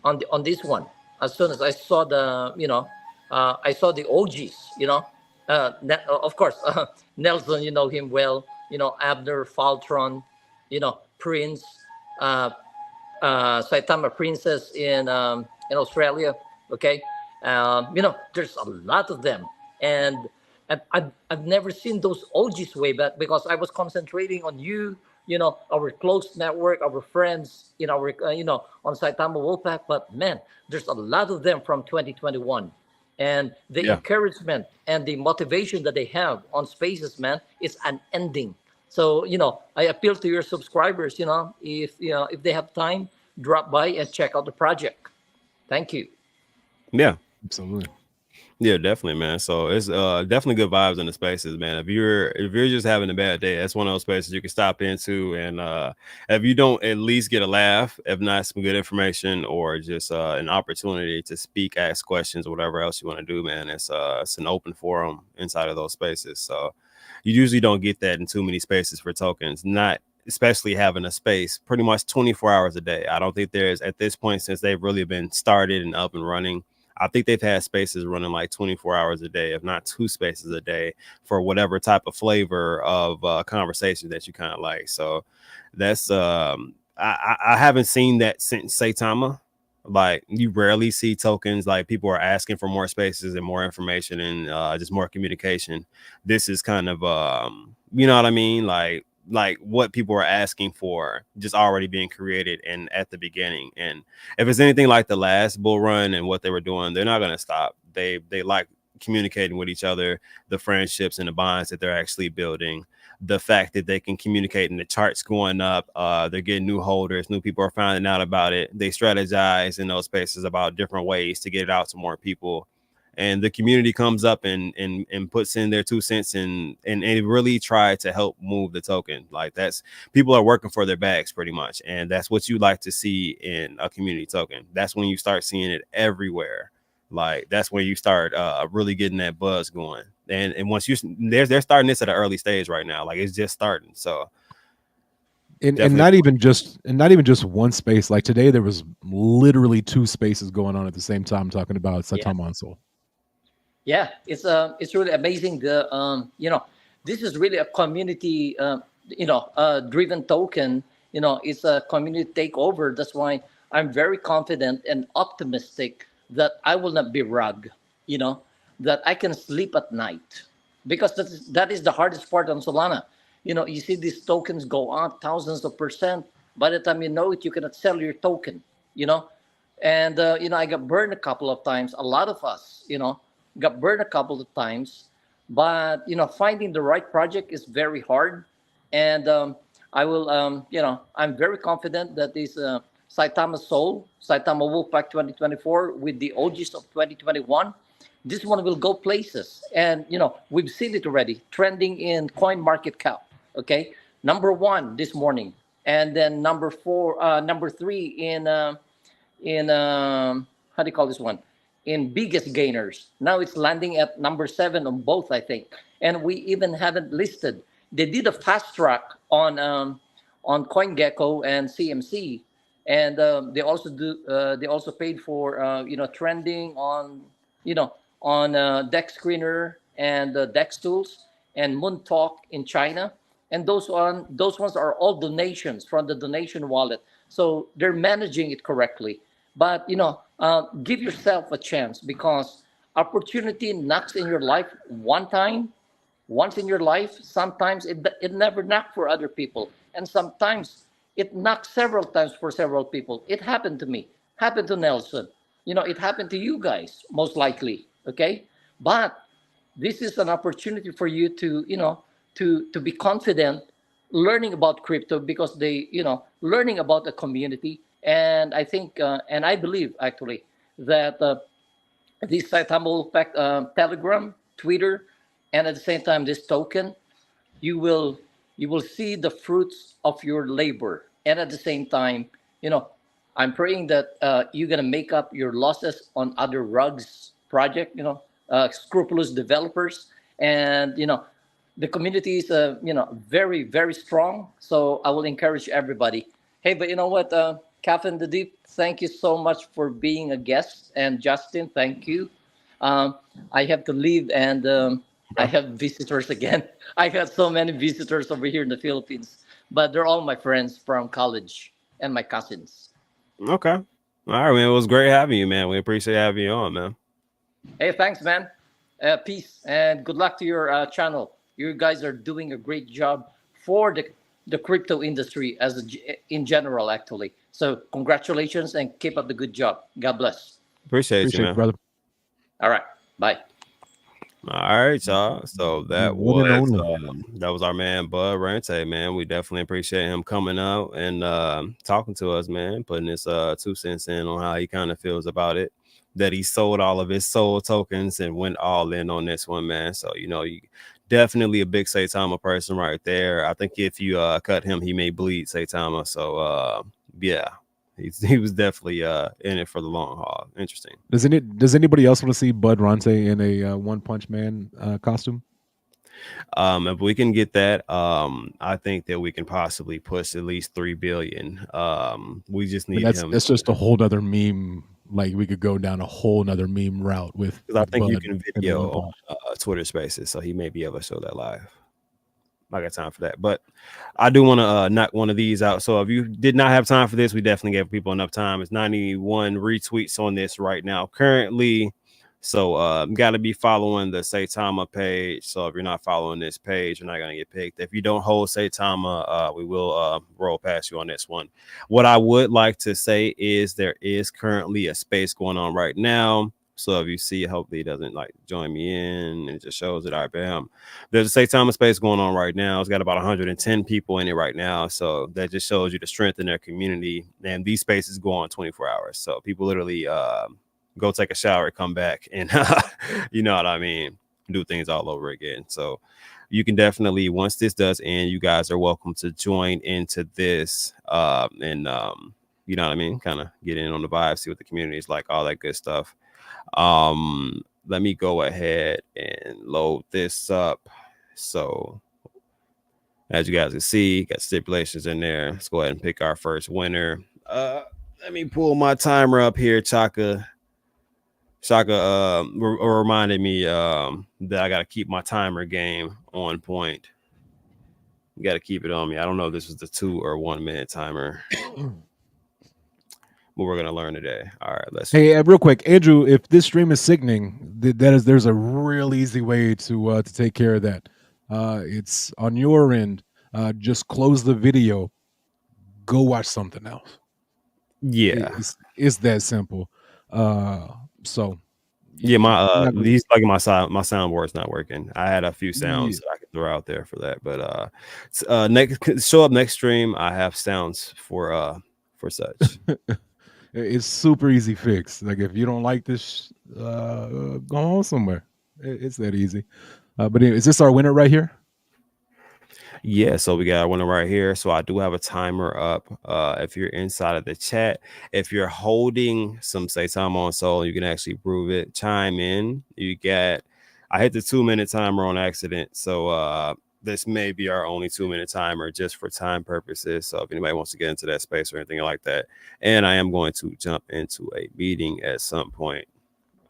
[SPEAKER 3] on this one. As soon as I saw I saw the OGs, of course, Nelson, you know him well, Abner, Faltron, Prince, uh, Saitama Princess in Australia. Okay, there's a lot of them, and I've never seen those OGs way back because I was concentrating on you. Our close network, our friends, our on Saitama Wolfpack. But man, there's a lot of them from 2021, and the
[SPEAKER 1] Yeah.
[SPEAKER 3] encouragement and the motivation that they have on Spaces, man, is unending. So I appeal to your subscribers. If they have time, drop by and check out the project. Thank you.
[SPEAKER 1] Yeah.
[SPEAKER 2] Absolutely.
[SPEAKER 1] Yeah, definitely, man. So it's definitely good vibes in the spaces, man. If you're just having a bad day, that's one of those spaces you can stop into, and if you don't at least get a laugh, if not some good information or just an opportunity to speak, ask questions, or whatever else you want to do, man, it's an open forum inside of those spaces. So you usually don't get that in too many spaces for tokens, not especially having a space pretty much 24 hours a day. I don't think there's at this point, since they've really been started and up and running, I think they've had spaces running like 24 hours a day, if not two spaces a day, for whatever type of flavor of conversation that you kind of like. So that's I haven't seen that since Saitama. Like you rarely see tokens like people are asking for more spaces and more information and just more communication. This is kind of you know what I mean, like what people are asking for just already being created and at the beginning. And if it's anything like the last bull run and what they were doing, they're not going to stop. They like communicating with each other, the friendships and the bonds that they're actually building, the fact that they can communicate and the charts going up, they're getting new holders, new people are finding out about it. They strategize in those spaces about different ways to get it out to more people, and the community comes up and puts in their 2 cents and really try to help move the token. Like that's, people are working for their bags pretty much, and that's what you like to see in a community token. That's when you start seeing it everywhere. Like that's when you start really getting that buzz going. And once they're starting this at an early stage right now. Like it's just starting. So
[SPEAKER 2] And not even just one space. Like today, there was literally two spaces going on at the same time talking about
[SPEAKER 3] Yeah.
[SPEAKER 2] Saitama and Soul.
[SPEAKER 3] Yeah, it's really amazing. This is really a community driven token. It's a community takeover. That's why I'm very confident and optimistic that I will not be rugged. You know, that I can sleep at night because that is the hardest part on Solana. You see these tokens go up thousands of percent. By the time you know it, you cannot sell your token. You know, and I got burned a couple of times. A lot of us, got burned a couple of times but finding the right project is very hard. And I will, I'm very confident that this Saitama Soul, Saitama Wolfpack 2024 with the OGs of 2021, this one will go places. And we've seen it already trending in Coin Market Cap. Okay, number one this morning, and then number four, number three in how do you call this one, in biggest gainers. Now it's landing at number seven on both, I think. And we even haven't listed. They did a fast track on CoinGecko and CMC, and they also do. They also paid for trending on Dex Screener and Dex Tools and Moon Talk in China. And those ones are all donations from the donation wallet, so they're managing it correctly. But give yourself a chance, because opportunity knocks in your life one time, once in your life. Sometimes it never knocks for other people, and sometimes it knocks several times for several people. It happened to me, happened to Nelson, it happened to you guys most likely. Okay, but this is an opportunity for you to to be confident learning about crypto, because they learning about the community. And I think and I believe actually that this Saitama Pack, Telegram, Twitter, and at the same time this token, you will see the fruits of your labor. And at the same time, you know I'm praying that you're going to make up your losses on other rugs project, scrupulous developers. And the community is very very strong, so I will encourage everybody. Hey, but you know what, Captain the Deep, thank you so much for being a guest. And Justin, thank you. um, I have to leave, and I have visitors again. I have so many visitors over here in the Philippines, but they're all my friends from college and my cousins.
[SPEAKER 1] Okay. All right, man. It was great having you, man. We appreciate having you on, man.
[SPEAKER 3] Hey, thanks, man. Peace and good luck to your channel. You guys are doing a great job for the crypto industry in general, actually. So congratulations and keep up the good job. God bless.
[SPEAKER 1] Appreciate you,
[SPEAKER 2] Appreciate you,
[SPEAKER 1] man.
[SPEAKER 2] brother.
[SPEAKER 3] All right. Bye.
[SPEAKER 1] All right, y'all. So
[SPEAKER 2] The
[SPEAKER 1] that
[SPEAKER 2] one and
[SPEAKER 1] was
[SPEAKER 2] only.
[SPEAKER 1] that was our man Bud Rente, man. We definitely appreciate him coming out and talking to us, man, putting his 2 cents in on how he kind of feels about it. That he sold all of his soul tokens and went all in on this one, man. So you definitely a big Saitama person right there. I think if you cut him, he may bleed Saitama. So yeah, he was definitely in it for the long haul. Interesting.
[SPEAKER 2] Does anybody else want to see Bud Ronte in a One Punch Man costume?
[SPEAKER 1] If we can get that, I think that we can possibly push at least 3 billion. We just
[SPEAKER 2] I mean,
[SPEAKER 1] need him
[SPEAKER 2] that's just a whole nother meme. Like we could go down a whole nother meme route
[SPEAKER 1] because I
[SPEAKER 2] with
[SPEAKER 1] think you
[SPEAKER 2] Bud
[SPEAKER 1] can
[SPEAKER 2] and the One
[SPEAKER 1] video
[SPEAKER 2] Punch.
[SPEAKER 1] Twitter Spaces, so he may be able to show that live. I got time for that, but I do want to knock one of these out. So if you did not have time for this, we definitely gave people enough time. It's 91 retweets on this right now currently. So got to be following the Saitama page. So if you're not following this page, you're not gonna get picked. If you don't hold Saitama, we will roll past you on this one. What I would like to say is there is currently a space going on right now. So if you see, hopefully it doesn't like join me in, and it just shows that I bam. There's a Saitama space going on right now. It's got about 110 people in it right now. So that just shows you the strength in their community. And these spaces go on 24 hours. So people literally go take a shower, come back, and you know what I mean, do things all over again. So you can definitely, once this does end, you guys are welcome to join into this and you know what I mean, kind of get in on the vibe, see what the community is like, all that good stuff. Let me go ahead and load this up. So as you guys can see, got stipulations in there. Let's go ahead and pick our first winner. Let me pull my timer up here. Shaka reminded me that I got to keep my timer game on point. You got to keep it on me. I don't know if this was the 2 or 1 minute timer, but we're gonna learn today. All right, let's.
[SPEAKER 2] Hey, real quick, Andrew, if this stream is sickening, there's a real easy way to take care of that. It's on your end. Just close the video. Go watch something else.
[SPEAKER 1] Yeah.
[SPEAKER 2] It's that simple. So
[SPEAKER 1] Yeah, my
[SPEAKER 2] You're not gonna,
[SPEAKER 1] these like my soundboard's not working. I had a few
[SPEAKER 2] yeah.
[SPEAKER 1] sounds that I could throw out there for that, but next show up next stream, I have sounds for such.
[SPEAKER 2] It's super easy fix. Like if you don't like this, go home somewhere. It's that easy. But anyway, is this our winner right here?
[SPEAKER 1] Yeah, so we got one right here. So I do have a timer up. If you're inside of the chat, if you're holding some say time on soul, you can actually prove it. Chime in. You get I hit the 2 minute timer on accident. So this may be our only 2 minute timer just for time purposes. So if anybody wants to get into that space or anything like that. And I am going to jump into a meeting at some point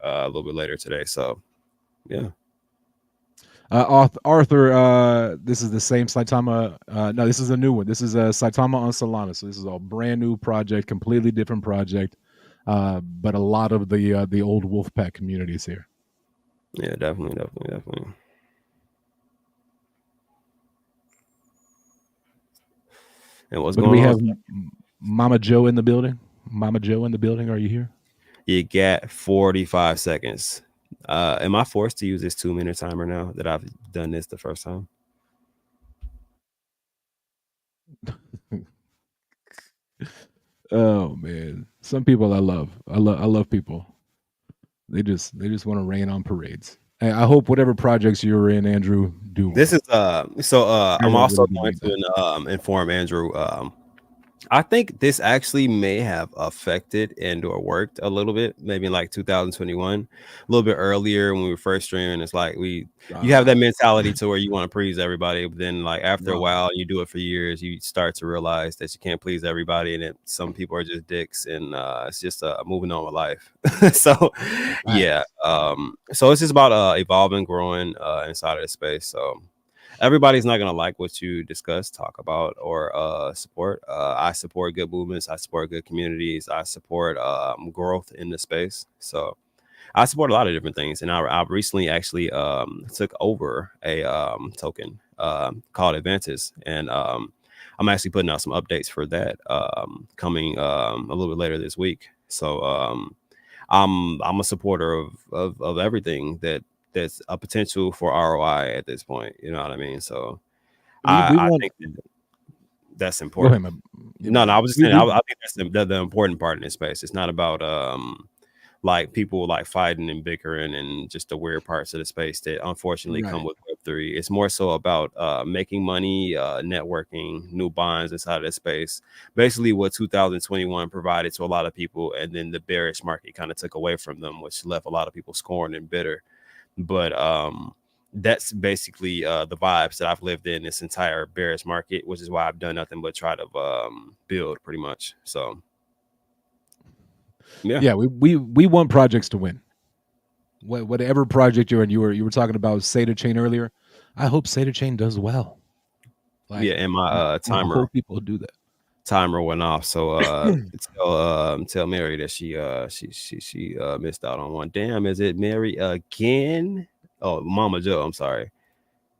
[SPEAKER 1] a little bit later today. So yeah.
[SPEAKER 2] Arthur, this is the same Saitama. No, this is a new one. This is a Saitama on Solana. So this is a brand new project, completely different project. But a lot of the old Wolfpack communities here.
[SPEAKER 1] Yeah, definitely. And what's
[SPEAKER 2] But do
[SPEAKER 1] going
[SPEAKER 2] we
[SPEAKER 1] on?
[SPEAKER 2] have Mama Joe in the building? Mama Joe in the building? Are you here?
[SPEAKER 1] You get 45 seconds. Am I forced to use this 2 minute timer now that I've done this the first time?
[SPEAKER 2] Oh man, some people I love. I love people. They just want to rain on parades. Hey, I hope whatever projects you're in, Andrew, do well.
[SPEAKER 1] This is I'm
[SPEAKER 2] Really,
[SPEAKER 1] also
[SPEAKER 2] really
[SPEAKER 1] going
[SPEAKER 2] need that.
[SPEAKER 1] to inform Andrew. I think this actually may have affected and or worked a little bit, maybe in like 2021, a little bit earlier when we were first streaming. It's like you have that mentality to where you want to please everybody, but then like after a while, you do it for years, you start to realize that you can't please everybody, and that some people are just dicks, and it's just moving on with life. So yeah, so it's just about evolving, growing inside of the space. So everybody's not gonna like what you discuss, talk about, or support. I support good movements. I support good communities. I support growth in the space. So I support a lot of different things. And I recently actually took over a token called Advantis, and I'm actually putting out some updates for that coming a little bit later this week. So I'm a supporter of everything that's a potential for ROI at this point. You know what I mean? So
[SPEAKER 2] we
[SPEAKER 1] I
[SPEAKER 2] want.
[SPEAKER 1] think that's
[SPEAKER 2] Go ahead,
[SPEAKER 1] important.
[SPEAKER 2] man.
[SPEAKER 1] No, I was just
[SPEAKER 2] We,
[SPEAKER 1] saying.
[SPEAKER 2] we,
[SPEAKER 1] I think that's the important part in this space. It's not about like people like fighting and bickering and just the weird parts of the space that unfortunately come
[SPEAKER 2] right.
[SPEAKER 1] with Web3. It's more so about making money, networking, new bonds inside of that space. Basically, what 2021 provided to a lot of people, and then the bearish market kind of took away from them, which left a lot of people scorned and bitter. But that's basically the vibes that I've lived in this entire bearish market, which is why I've done nothing but try to build pretty much. So
[SPEAKER 2] Yeah, we want projects to win. Whatever project you're in, you were talking about Seda Chain earlier. I hope Seda Chain does well. Like,
[SPEAKER 1] yeah, and my
[SPEAKER 2] I
[SPEAKER 1] timer
[SPEAKER 2] hope people do that.
[SPEAKER 1] timer went off. So tell Mary that she missed out on one. Damn, is it Mary again? Oh, Mama Joe. I'm sorry.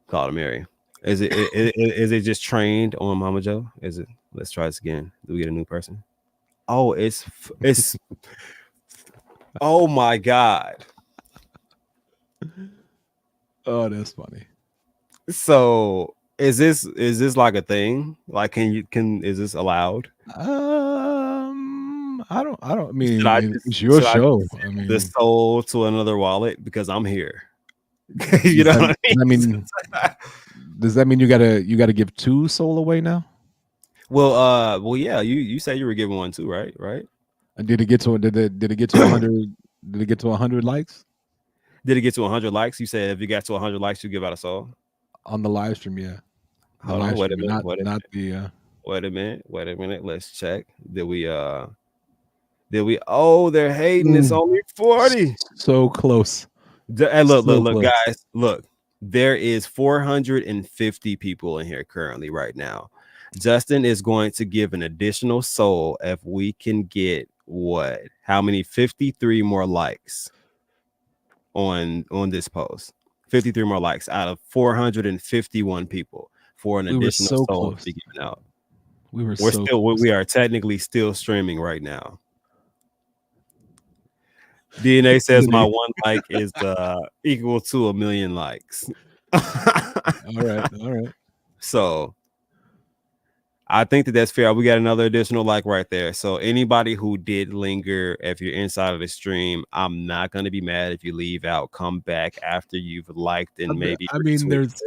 [SPEAKER 1] Called her Mary. Is it just trained on Mama Joe? Is it? Let's try this again. Do we get a new person? Oh, it's oh my god.
[SPEAKER 2] Oh, that's funny.
[SPEAKER 1] So is this like a thing? Like is this allowed?
[SPEAKER 2] I don't. I
[SPEAKER 1] Should I
[SPEAKER 2] mean,
[SPEAKER 1] just
[SPEAKER 2] it's your
[SPEAKER 1] should I
[SPEAKER 2] show.
[SPEAKER 1] just
[SPEAKER 2] I
[SPEAKER 1] send the
[SPEAKER 2] mean,
[SPEAKER 1] soul to another wallet because I'm here? You
[SPEAKER 2] does
[SPEAKER 1] know
[SPEAKER 2] that,
[SPEAKER 1] what I
[SPEAKER 2] does that
[SPEAKER 1] mean?
[SPEAKER 2] mean does that mean you gotta give 2 soul away now?
[SPEAKER 1] Well, yeah. You said you were giving one too, right? Right?
[SPEAKER 2] And did it get to 100? Did it get to 100 likes
[SPEAKER 1] Did it get to 100 likes? You said if you got to 100 likes, you give out a soul.
[SPEAKER 2] on the live stream? Yeah, the
[SPEAKER 1] Hold on,
[SPEAKER 2] live
[SPEAKER 1] wait a
[SPEAKER 2] stream,
[SPEAKER 1] minute,
[SPEAKER 2] not the.
[SPEAKER 1] wait a minute. Let's check. Did we oh they're hating, it's
[SPEAKER 2] Mm,
[SPEAKER 1] only 40.
[SPEAKER 2] so close,
[SPEAKER 1] Hey,
[SPEAKER 2] so
[SPEAKER 1] look,
[SPEAKER 2] close.
[SPEAKER 1] guys, look. There is 450 people in here currently right now. Justin is going to give an additional soul if we can get what? How many? 53 more likes on this post. 53 more likes out of 451 people for an
[SPEAKER 2] We were
[SPEAKER 1] additional
[SPEAKER 2] so
[SPEAKER 1] soul to
[SPEAKER 2] close.
[SPEAKER 1] be given out.
[SPEAKER 2] We were
[SPEAKER 1] We're
[SPEAKER 2] so
[SPEAKER 1] still
[SPEAKER 2] close.
[SPEAKER 1] we are technically still streaming right now. DNA says my one like is equal to 1,000,000 likes.
[SPEAKER 2] All right.
[SPEAKER 1] So I think that's fair. We got another additional like right there. So anybody who did linger, if you're inside of the stream, I'm not going to be mad if you leave out. Come back after you've liked and maybe
[SPEAKER 2] I mean,
[SPEAKER 1] retweeted.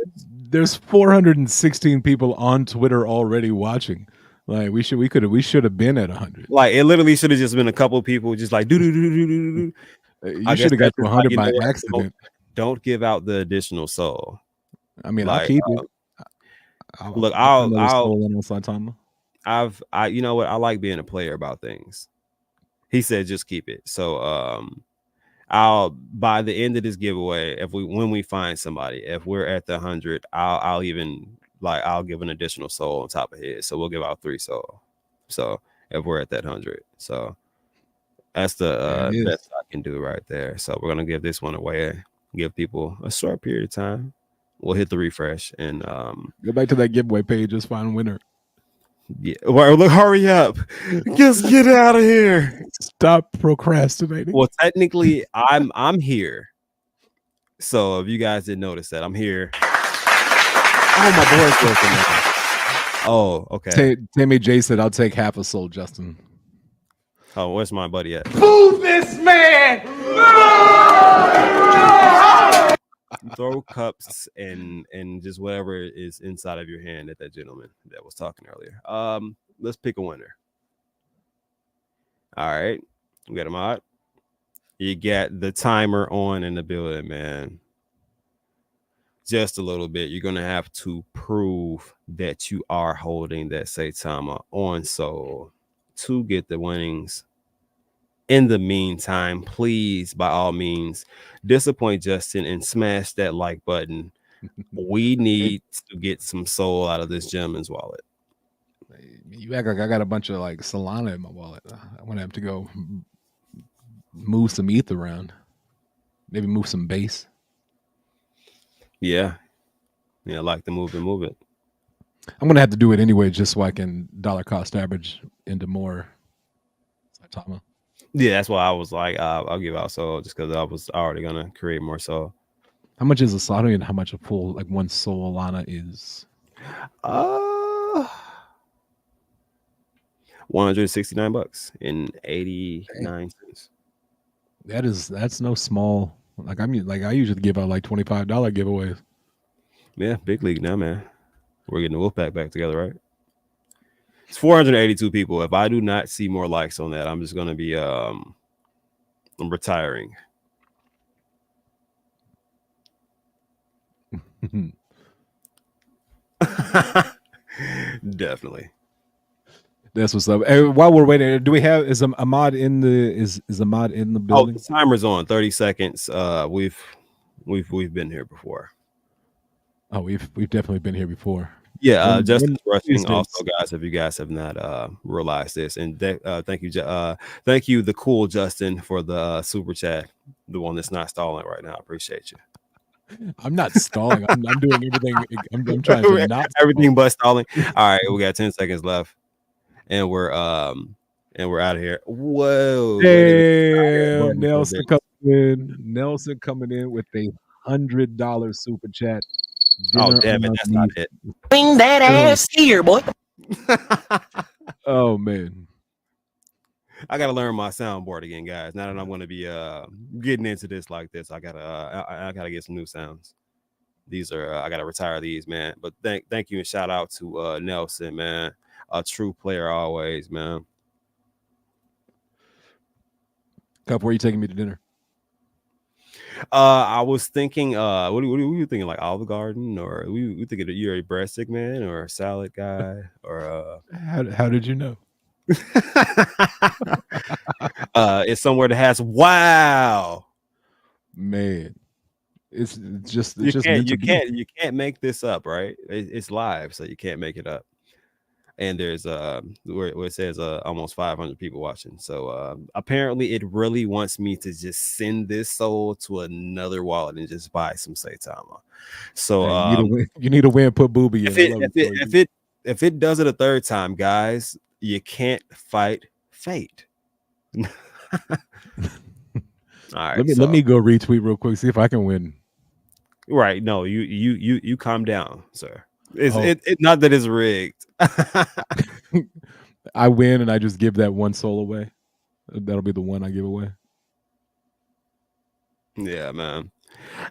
[SPEAKER 2] there's 416 people on Twitter already watching. Like we should have been at 100.
[SPEAKER 1] Like it literally should have just been a couple people just like do do do do do do.
[SPEAKER 2] You should have got to 100 by accident.
[SPEAKER 1] Don't give out the additional soul.
[SPEAKER 2] I mean, I'll keep it.
[SPEAKER 1] Look, you know what? I like being a player about things. He said, just keep it. So, I'll by the end of this giveaway, when we find somebody, if we're at the 100, I'll give an additional soul on top of his. So we'll give out 3 soul. So if we're at that 100, so that's the best I can do right there. So we're gonna give this one away. Give people a short period of time. We'll hit the refresh and
[SPEAKER 2] go back to that giveaway page. Just find a winner.
[SPEAKER 1] Yeah, well, look, hurry up. Just get out of here.
[SPEAKER 2] Stop procrastinating.
[SPEAKER 1] Well, technically, I'm here. So if you guys didn't notice that, I'm here. Oh, my board's broken now. Oh, okay.
[SPEAKER 2] Tammy J said, I'll take half a soul, Justin.
[SPEAKER 1] Oh, where's my buddy at?
[SPEAKER 4] Move this man!
[SPEAKER 1] Throw cups and just whatever is inside of your hand at that gentleman that was talking earlier. Let's pick a winner. All right, we got a mod. You got the timer on in the building, man. Just a little bit. You're gonna have to prove that you are holding that Saitama on soul to get the winnings. In the meantime, please, by all means, disappoint Justin and smash that like button. We need to get some soul out of this gentleman's wallet.
[SPEAKER 2] You act like I got a bunch of like Solana in my wallet. I'm gonna have to go move some ETH around. Maybe move some base.
[SPEAKER 1] Yeah, I like to move it.
[SPEAKER 2] I'm gonna have to do it anyway, just so I can dollar cost average into more Saitama.
[SPEAKER 1] Yeah, that's why I was like, I'll give out soul just because I was already gonna create more soul.
[SPEAKER 2] How much is a Solana and how much a full like one Solana is?
[SPEAKER 1] $169 and 89 cents.
[SPEAKER 2] That's no small. Like I usually give out like $25 giveaways.
[SPEAKER 1] Yeah, big league now, man. We're getting the Wolfpack back together, right? It's 482 people. If I do not see more likes on that, I'm just gonna be I'm retiring. Definitely.
[SPEAKER 2] That's what's up. Hey, while we're waiting, do we have is a mod in the building?
[SPEAKER 1] Oh, the timer's on 30 seconds. We've been here before.
[SPEAKER 2] Oh, we've definitely been here before.
[SPEAKER 1] Yeah, Justin's rushing. Also, guys, if you guys have not realized this, and thank you, the cool Justin for the super chat, the one that's not stalling right now. I appreciate you.
[SPEAKER 2] I'm not stalling. I'm doing everything. I'm trying to not
[SPEAKER 1] everything but stalling. All right, we got 10 seconds left, and we're out of here. Whoa!
[SPEAKER 2] Damn, Nelson coming in with a $100 super chat.
[SPEAKER 1] Oh, damn it, that's not it.
[SPEAKER 4] Bring that ass here, boy.
[SPEAKER 2] Oh man,
[SPEAKER 1] I gotta learn my soundboard again, guys. Now that I'm gonna be getting into this like this, I gotta get some new sounds. These are I gotta retire these, man. But thank you and shout out to Nelson, man. A true player always, man.
[SPEAKER 2] Cup, where are you taking me to dinner?
[SPEAKER 1] I was thinking, what are you thinking? Like Olive Garden, or we thinking you're a breadstick man or a salad guy, or
[SPEAKER 2] how did you know?
[SPEAKER 1] It's somewhere that has wow,
[SPEAKER 2] man. It's just
[SPEAKER 1] you can't make this up, right? It's live, so you can't make it up. And there's where it says almost 500 people watching. So apparently it really wants me to just send this soul to another wallet and just buy some Saitama. So
[SPEAKER 2] you need to win, put Booby in.
[SPEAKER 1] If it does it a third time, guys, you can't fight fate. All right,
[SPEAKER 2] Let me go retweet real quick. See if I can win.
[SPEAKER 1] right. No, you calm down, sir.
[SPEAKER 2] Oh,
[SPEAKER 1] It not that it's rigged.
[SPEAKER 2] I win and I just give that one soul away. That'll be the one I give away.
[SPEAKER 1] Yeah, man.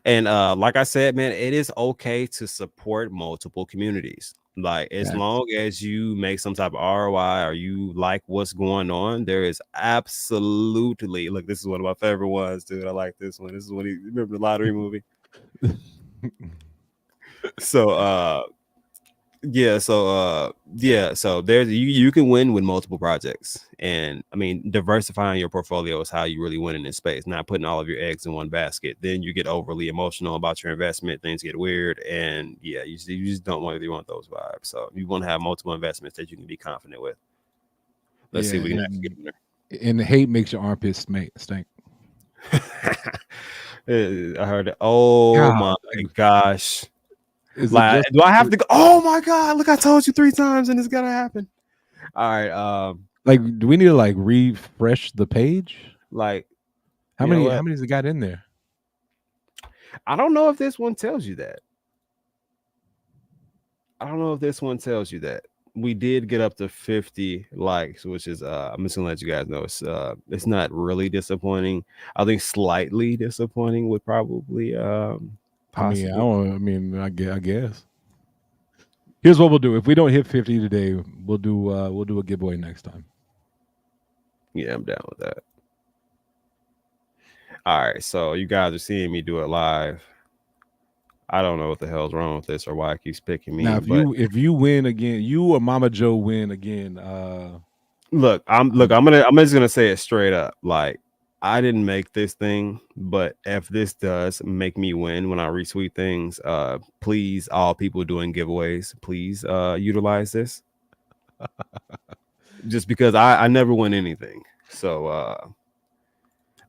[SPEAKER 1] And like I said, man, it is okay to support multiple communities. Like as
[SPEAKER 2] Facts.
[SPEAKER 1] long as you make some type of ROI or you like what's going on, there is absolutely look. This is one of my favorite ones, dude. I like this one. This is one. Remember the lottery movie? So so there's you can win with multiple projects, and I mean diversifying your portfolio is how you really win in this space, not putting all of your eggs in one basket. Then you get overly emotional about your investment, things get weird, and yeah, you just don't really want those vibes. So you want to have multiple investments that you can be confident with. Let's see if we can actually get in there.
[SPEAKER 2] And hate makes your armpits stink.
[SPEAKER 1] I heard it. Oh
[SPEAKER 2] God,
[SPEAKER 1] my gosh.
[SPEAKER 2] is it
[SPEAKER 1] Like,
[SPEAKER 2] just
[SPEAKER 1] do I have to go? Oh my god! Look, I told you 3 times, and it's gonna happen. All right.
[SPEAKER 2] like? Do we need to like refresh the page?
[SPEAKER 1] Like,
[SPEAKER 2] How
[SPEAKER 1] you know
[SPEAKER 2] many?
[SPEAKER 1] what?
[SPEAKER 2] How many's it got in there?
[SPEAKER 1] I don't know if this one tells you that. I don't know if this one tells you that. We did get up to 50 likes, which is I'm just gonna let you guys know it's not really disappointing. I think slightly disappointing would probably possibly.
[SPEAKER 2] I guess. Here's what we'll do. If we don't hit 50 today, we'll do a giveaway next time.
[SPEAKER 1] Yeah, I'm down with that. All right, so you guys are seeing me do it live. I don't know what the hell's wrong with this or why it keeps picking me.
[SPEAKER 2] Now, if you win again, you or Mama Joe win again.
[SPEAKER 1] Look, I'm just gonna say it straight up. Like, I didn't make this thing, but if this does make me win when I retweet things, please, all people doing giveaways, please utilize this. Just because I never win anything. So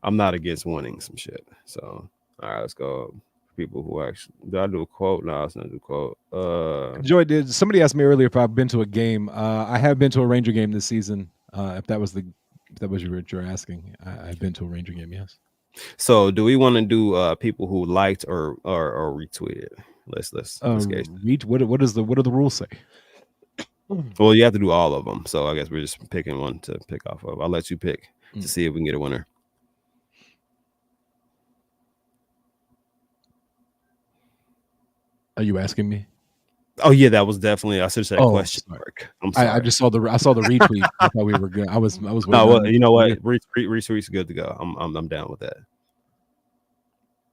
[SPEAKER 1] I'm not against winning some shit. So all right, let's go. People who actually did I do a quote? No, it's not a quote.
[SPEAKER 2] Joy, did somebody asked me earlier if I've been to a game? I have been to a Ranger game this season. If that was what you're asking, I've been to a Ranger game. Yes.
[SPEAKER 1] So do we want to do people who liked or retweeted? Let's
[SPEAKER 2] read what do the rules say?
[SPEAKER 1] Well, you have to do all of them. So I guess we're just picking one to pick off of. I'll let you pick to see if we can get a winner.
[SPEAKER 2] Are you asking me?
[SPEAKER 1] Oh yeah, that was definitely. I should have said question mark. I'm sorry.
[SPEAKER 2] I just saw the retweet. I thought we were good. I was.
[SPEAKER 1] No, well, you know what? Retweet's good to go. I'm down with that.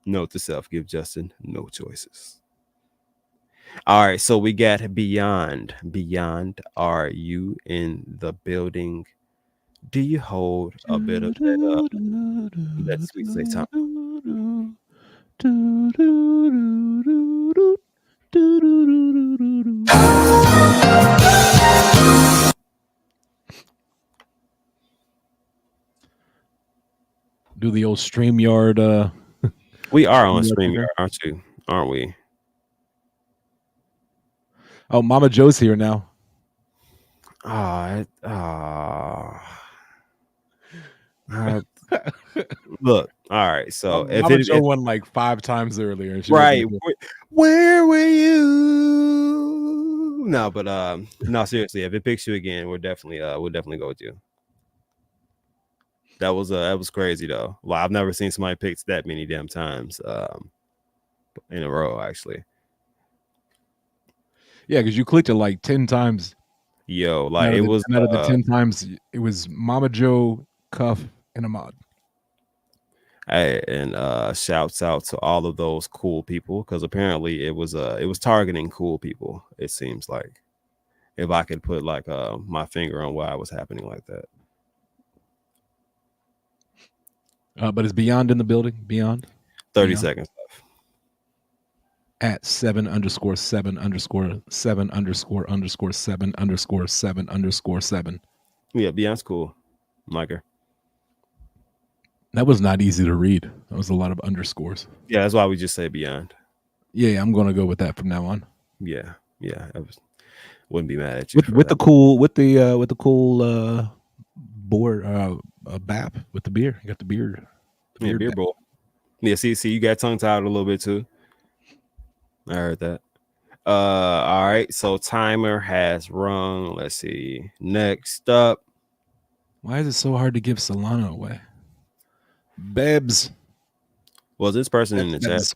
[SPEAKER 1] Note to self: give Justin no choices. All right, so we got Beyond. Beyond, are you in the building? Do you hold a bit of that sweet say time?
[SPEAKER 2] Do the old StreamYard.
[SPEAKER 1] We are on StreamYard, aren't we?
[SPEAKER 2] Oh, Mama Joe's here now.
[SPEAKER 1] Look, all right. So
[SPEAKER 2] Mama Joe won like 5 times earlier. And she
[SPEAKER 1] right. Where were you? No, but no, seriously, if it picks you again, we'll definitely go with you. That was crazy though. Well, I've never seen somebody picked that many damn times in a row, actually.
[SPEAKER 2] Yeah, because you clicked it like 10 times.
[SPEAKER 1] Yo, like it was
[SPEAKER 2] out of the 10 times, it was Mama Joe, Cuff, and Ahmad.
[SPEAKER 1] Hey, and shouts out to all of those cool people because apparently it was targeting cool people. It seems like if I could put like my finger on why it was happening like that.
[SPEAKER 2] But is Beyond in the building? Beyond
[SPEAKER 1] 30 seconds left.
[SPEAKER 2] At 7_7_7_7_7_7_7.
[SPEAKER 1] Yeah, Beyond's cool. Like her.
[SPEAKER 2] That was not easy to read. That was a lot of underscores.
[SPEAKER 1] Yeah, that's why we just say Beyond.
[SPEAKER 2] Yeah, I'm gonna go with that from now on.
[SPEAKER 1] Yeah. Wouldn't be mad at you
[SPEAKER 2] with the cool board BAP with the beer. You got the beard.
[SPEAKER 1] Yeah, beer bowl. Yeah, see, you got tongue tied a little bit too. I heard that. All right. So timer has rung. Let's see. Next up.
[SPEAKER 2] Why is it so hard to give Solana away? Bebs.
[SPEAKER 1] Was this person in the chat?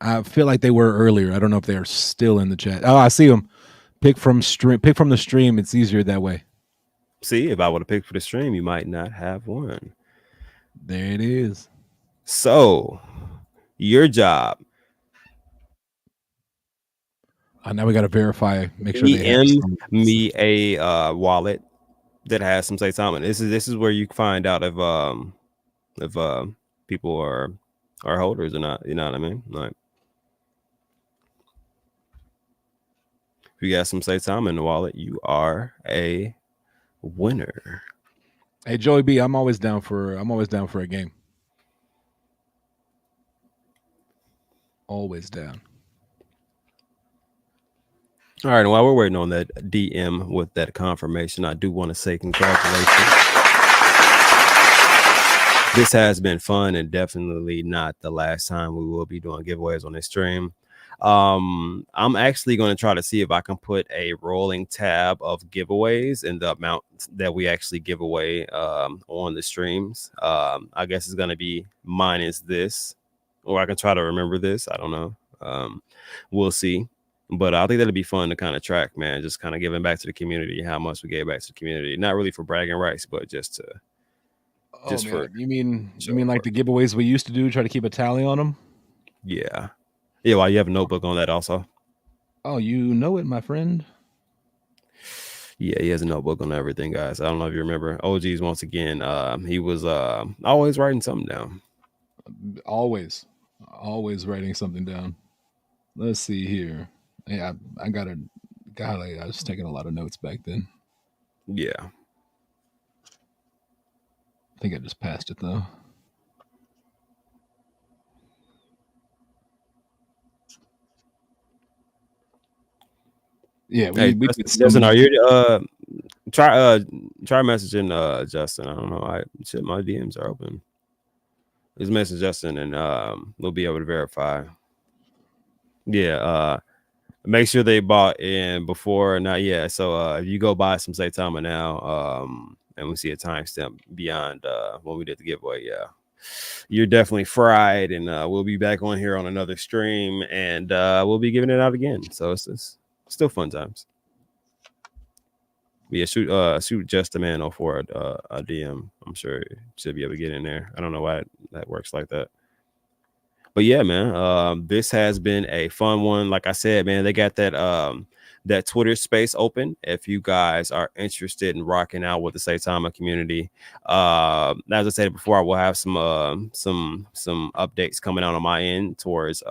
[SPEAKER 2] I feel like they were earlier. I don't know if they are still in the chat. Oh, I see them. Pick from the stream. It's easier that way.
[SPEAKER 1] See, if I would have picked for the stream, you might not have one.
[SPEAKER 2] There it is.
[SPEAKER 1] So, your job.
[SPEAKER 2] Now we got to verify. Make sure they
[SPEAKER 1] have
[SPEAKER 2] have
[SPEAKER 1] me a wallet that has some Saitama. This is where you find out if people are holders or not. You know what I mean? Like, if you got some Saitama in the wallet, you are a winner.
[SPEAKER 2] Hey, Joey B, I'm always down for a game. Always down.
[SPEAKER 1] All right, and while we're waiting on that DM with that confirmation, I do want to say congratulations. This has been fun and definitely not the last time we will be doing giveaways on this stream. I'm actually going to try to see if I can put a rolling tab of giveaways and the amount that we actually give away on the streams. I guess it's going to be minus this, or I can try to remember this. I don't know. We'll see. But I think that'll be fun to kind of track, man. Just kind of giving back to the community, how much we gave back to the community. Not really for bragging rights, but just to.
[SPEAKER 2] For you mean like the giveaways we used to do? Try to keep a tally on them.
[SPEAKER 1] Yeah. Well, you have a notebook on that also.
[SPEAKER 2] Oh, you know it, my friend.
[SPEAKER 1] Yeah, he has a notebook on everything, guys. I don't know if you remember. OGs once again. He was always writing something down.
[SPEAKER 2] Always writing something down. Let's see here. Yeah, I was taking a lot of notes back then.
[SPEAKER 1] Yeah.
[SPEAKER 2] I think I just passed it though. Yeah, we
[SPEAKER 1] Justin, are you try messaging Justin? I don't know. My DMs are open. Just message Justin and we'll be able to verify. Yeah, make sure they bought in before, not yet. So if you go buy some Saitama now, and we see a timestamp beyond when we did the giveaway, yeah, you're definitely fried, and we'll be back on here on another stream, and we'll be giving it out again. So it's still fun times. Yeah, shoot just a man 04 a DM. I'm sure you should be able to get in there. I don't know why that works like that. But yeah, man, this has been a fun one. Like I said, man, they got that Twitter space open. If you guys are interested in rocking out with the Saitama community, as I said before, I will have some updates coming out on my end towards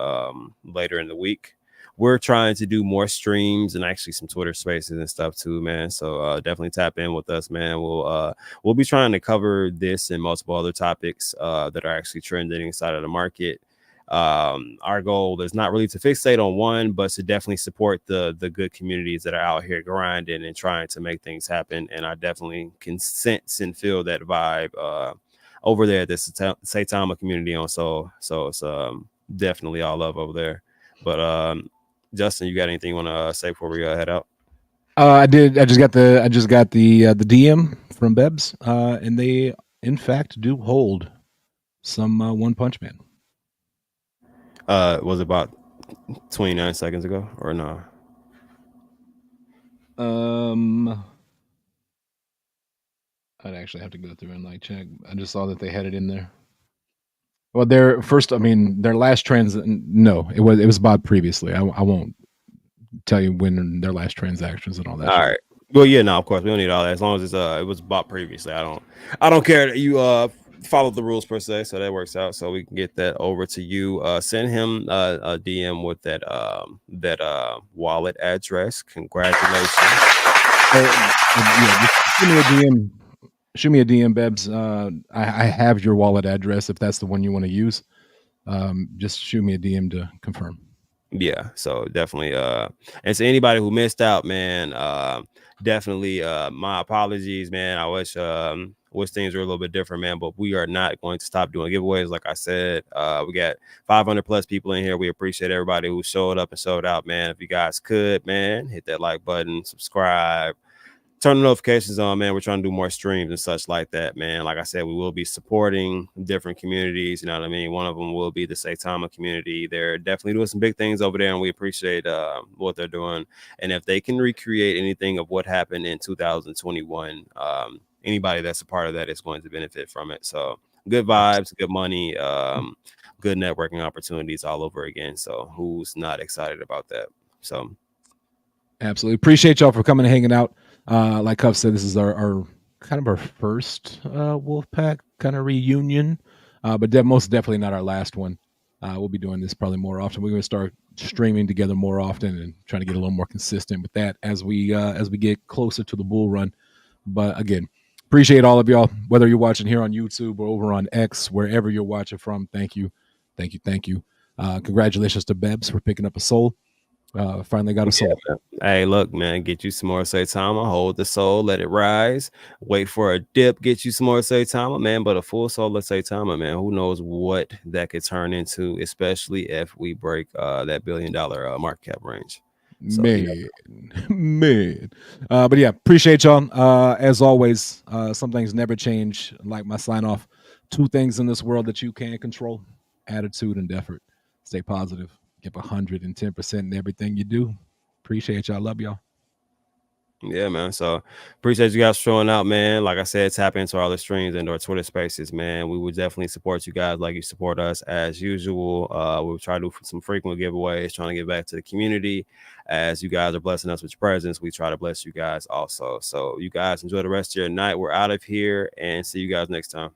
[SPEAKER 1] later in the week. We're trying to do more streams and actually some Twitter spaces and stuff too, man. So definitely tap in with us, man. We'll be trying to cover this and multiple other topics that are actually trending inside of the market. Our goal is not really to fixate on one, but to definitely support the good communities that are out here grinding and trying to make things happen. And I definitely can sense and feel that vibe over there at this Saitama community on so it's definitely all love over there. But Justin, you got anything you want to say before we head out?
[SPEAKER 2] I did. I just got the DM from Bebs, and they in fact do hold some One Punch Man.
[SPEAKER 1] Was it about 29 seconds ago or no?
[SPEAKER 2] I'd actually have to go through and check. I just saw that they had it in there. Well, their last no, it was bought previously. I won't tell you when their last transactions and all that.
[SPEAKER 1] All right. Well, yeah, no, of course we don't need all that as long as it was bought previously. I don't care that you followed the rules per se, so that works out. So we can get that over to you. Send him a DM with that wallet address. Congratulations.
[SPEAKER 2] Yeah, shoot me a DM. Shoot me a DM, Bebs. I have your wallet address if that's the one you want to use. Just shoot me a DM to confirm.
[SPEAKER 1] Yeah, so definitely and to anybody who missed out, man, definitely my apologies, man. I wish wish things are a little bit different, man. But we are not going to stop doing giveaways. Like I said, we got 500 plus people in here. We appreciate everybody who showed up and showed out, man. If you guys could, man, hit that like button, subscribe, turn the notifications on, man. We're trying to do more streams and such like that, man. Like I said, we will be supporting different communities. You know what I mean? One of them will be the Saitama community. They're definitely doing some big things over there, and we appreciate what they're doing. And if they can recreate anything of what happened in 2021, anybody that's a part of that is going to benefit from it. So good vibes, good money, good networking opportunities all over again. So who's not excited about that? So
[SPEAKER 2] absolutely appreciate y'all for coming and hanging out. Like Cuff said, this is our kind of our first Wolfpack kind of reunion, but most definitely not our last one. We'll be doing this probably more often. We're going to start streaming together more often and trying to get a little more consistent with that as we get closer to the bull run. But again, appreciate all of y'all, whether you're watching here on YouTube or over on X, wherever you're watching from. Thank you. Congratulations to Bebs for picking up a soul. Finally got a soul.
[SPEAKER 1] Hey, look, man, get you some more Saitama, hold the soul, let it rise, wait for a dip, get you some more Saitama, man. But a full soul of Saitama, man, who knows what that could turn into, especially if we break that $1 billion market cap range. So,
[SPEAKER 2] man. But yeah, appreciate y'all. As always, some things never change. Like my sign off, 2 things in this world that you can't control: attitude and effort. Stay positive. Give 110% in everything you do. Appreciate y'all. Love y'all.
[SPEAKER 1] Yeah, man. So appreciate you guys showing out, man. Like I said, tap into our other streams and our Twitter spaces, man. We would definitely support you guys like you support us as usual. We'll try to do some frequent giveaways, trying to get back to the community. As you guys are blessing us with your presence, we try to bless you guys also. So you guys enjoy the rest of your night. We're out of here and see you guys next time.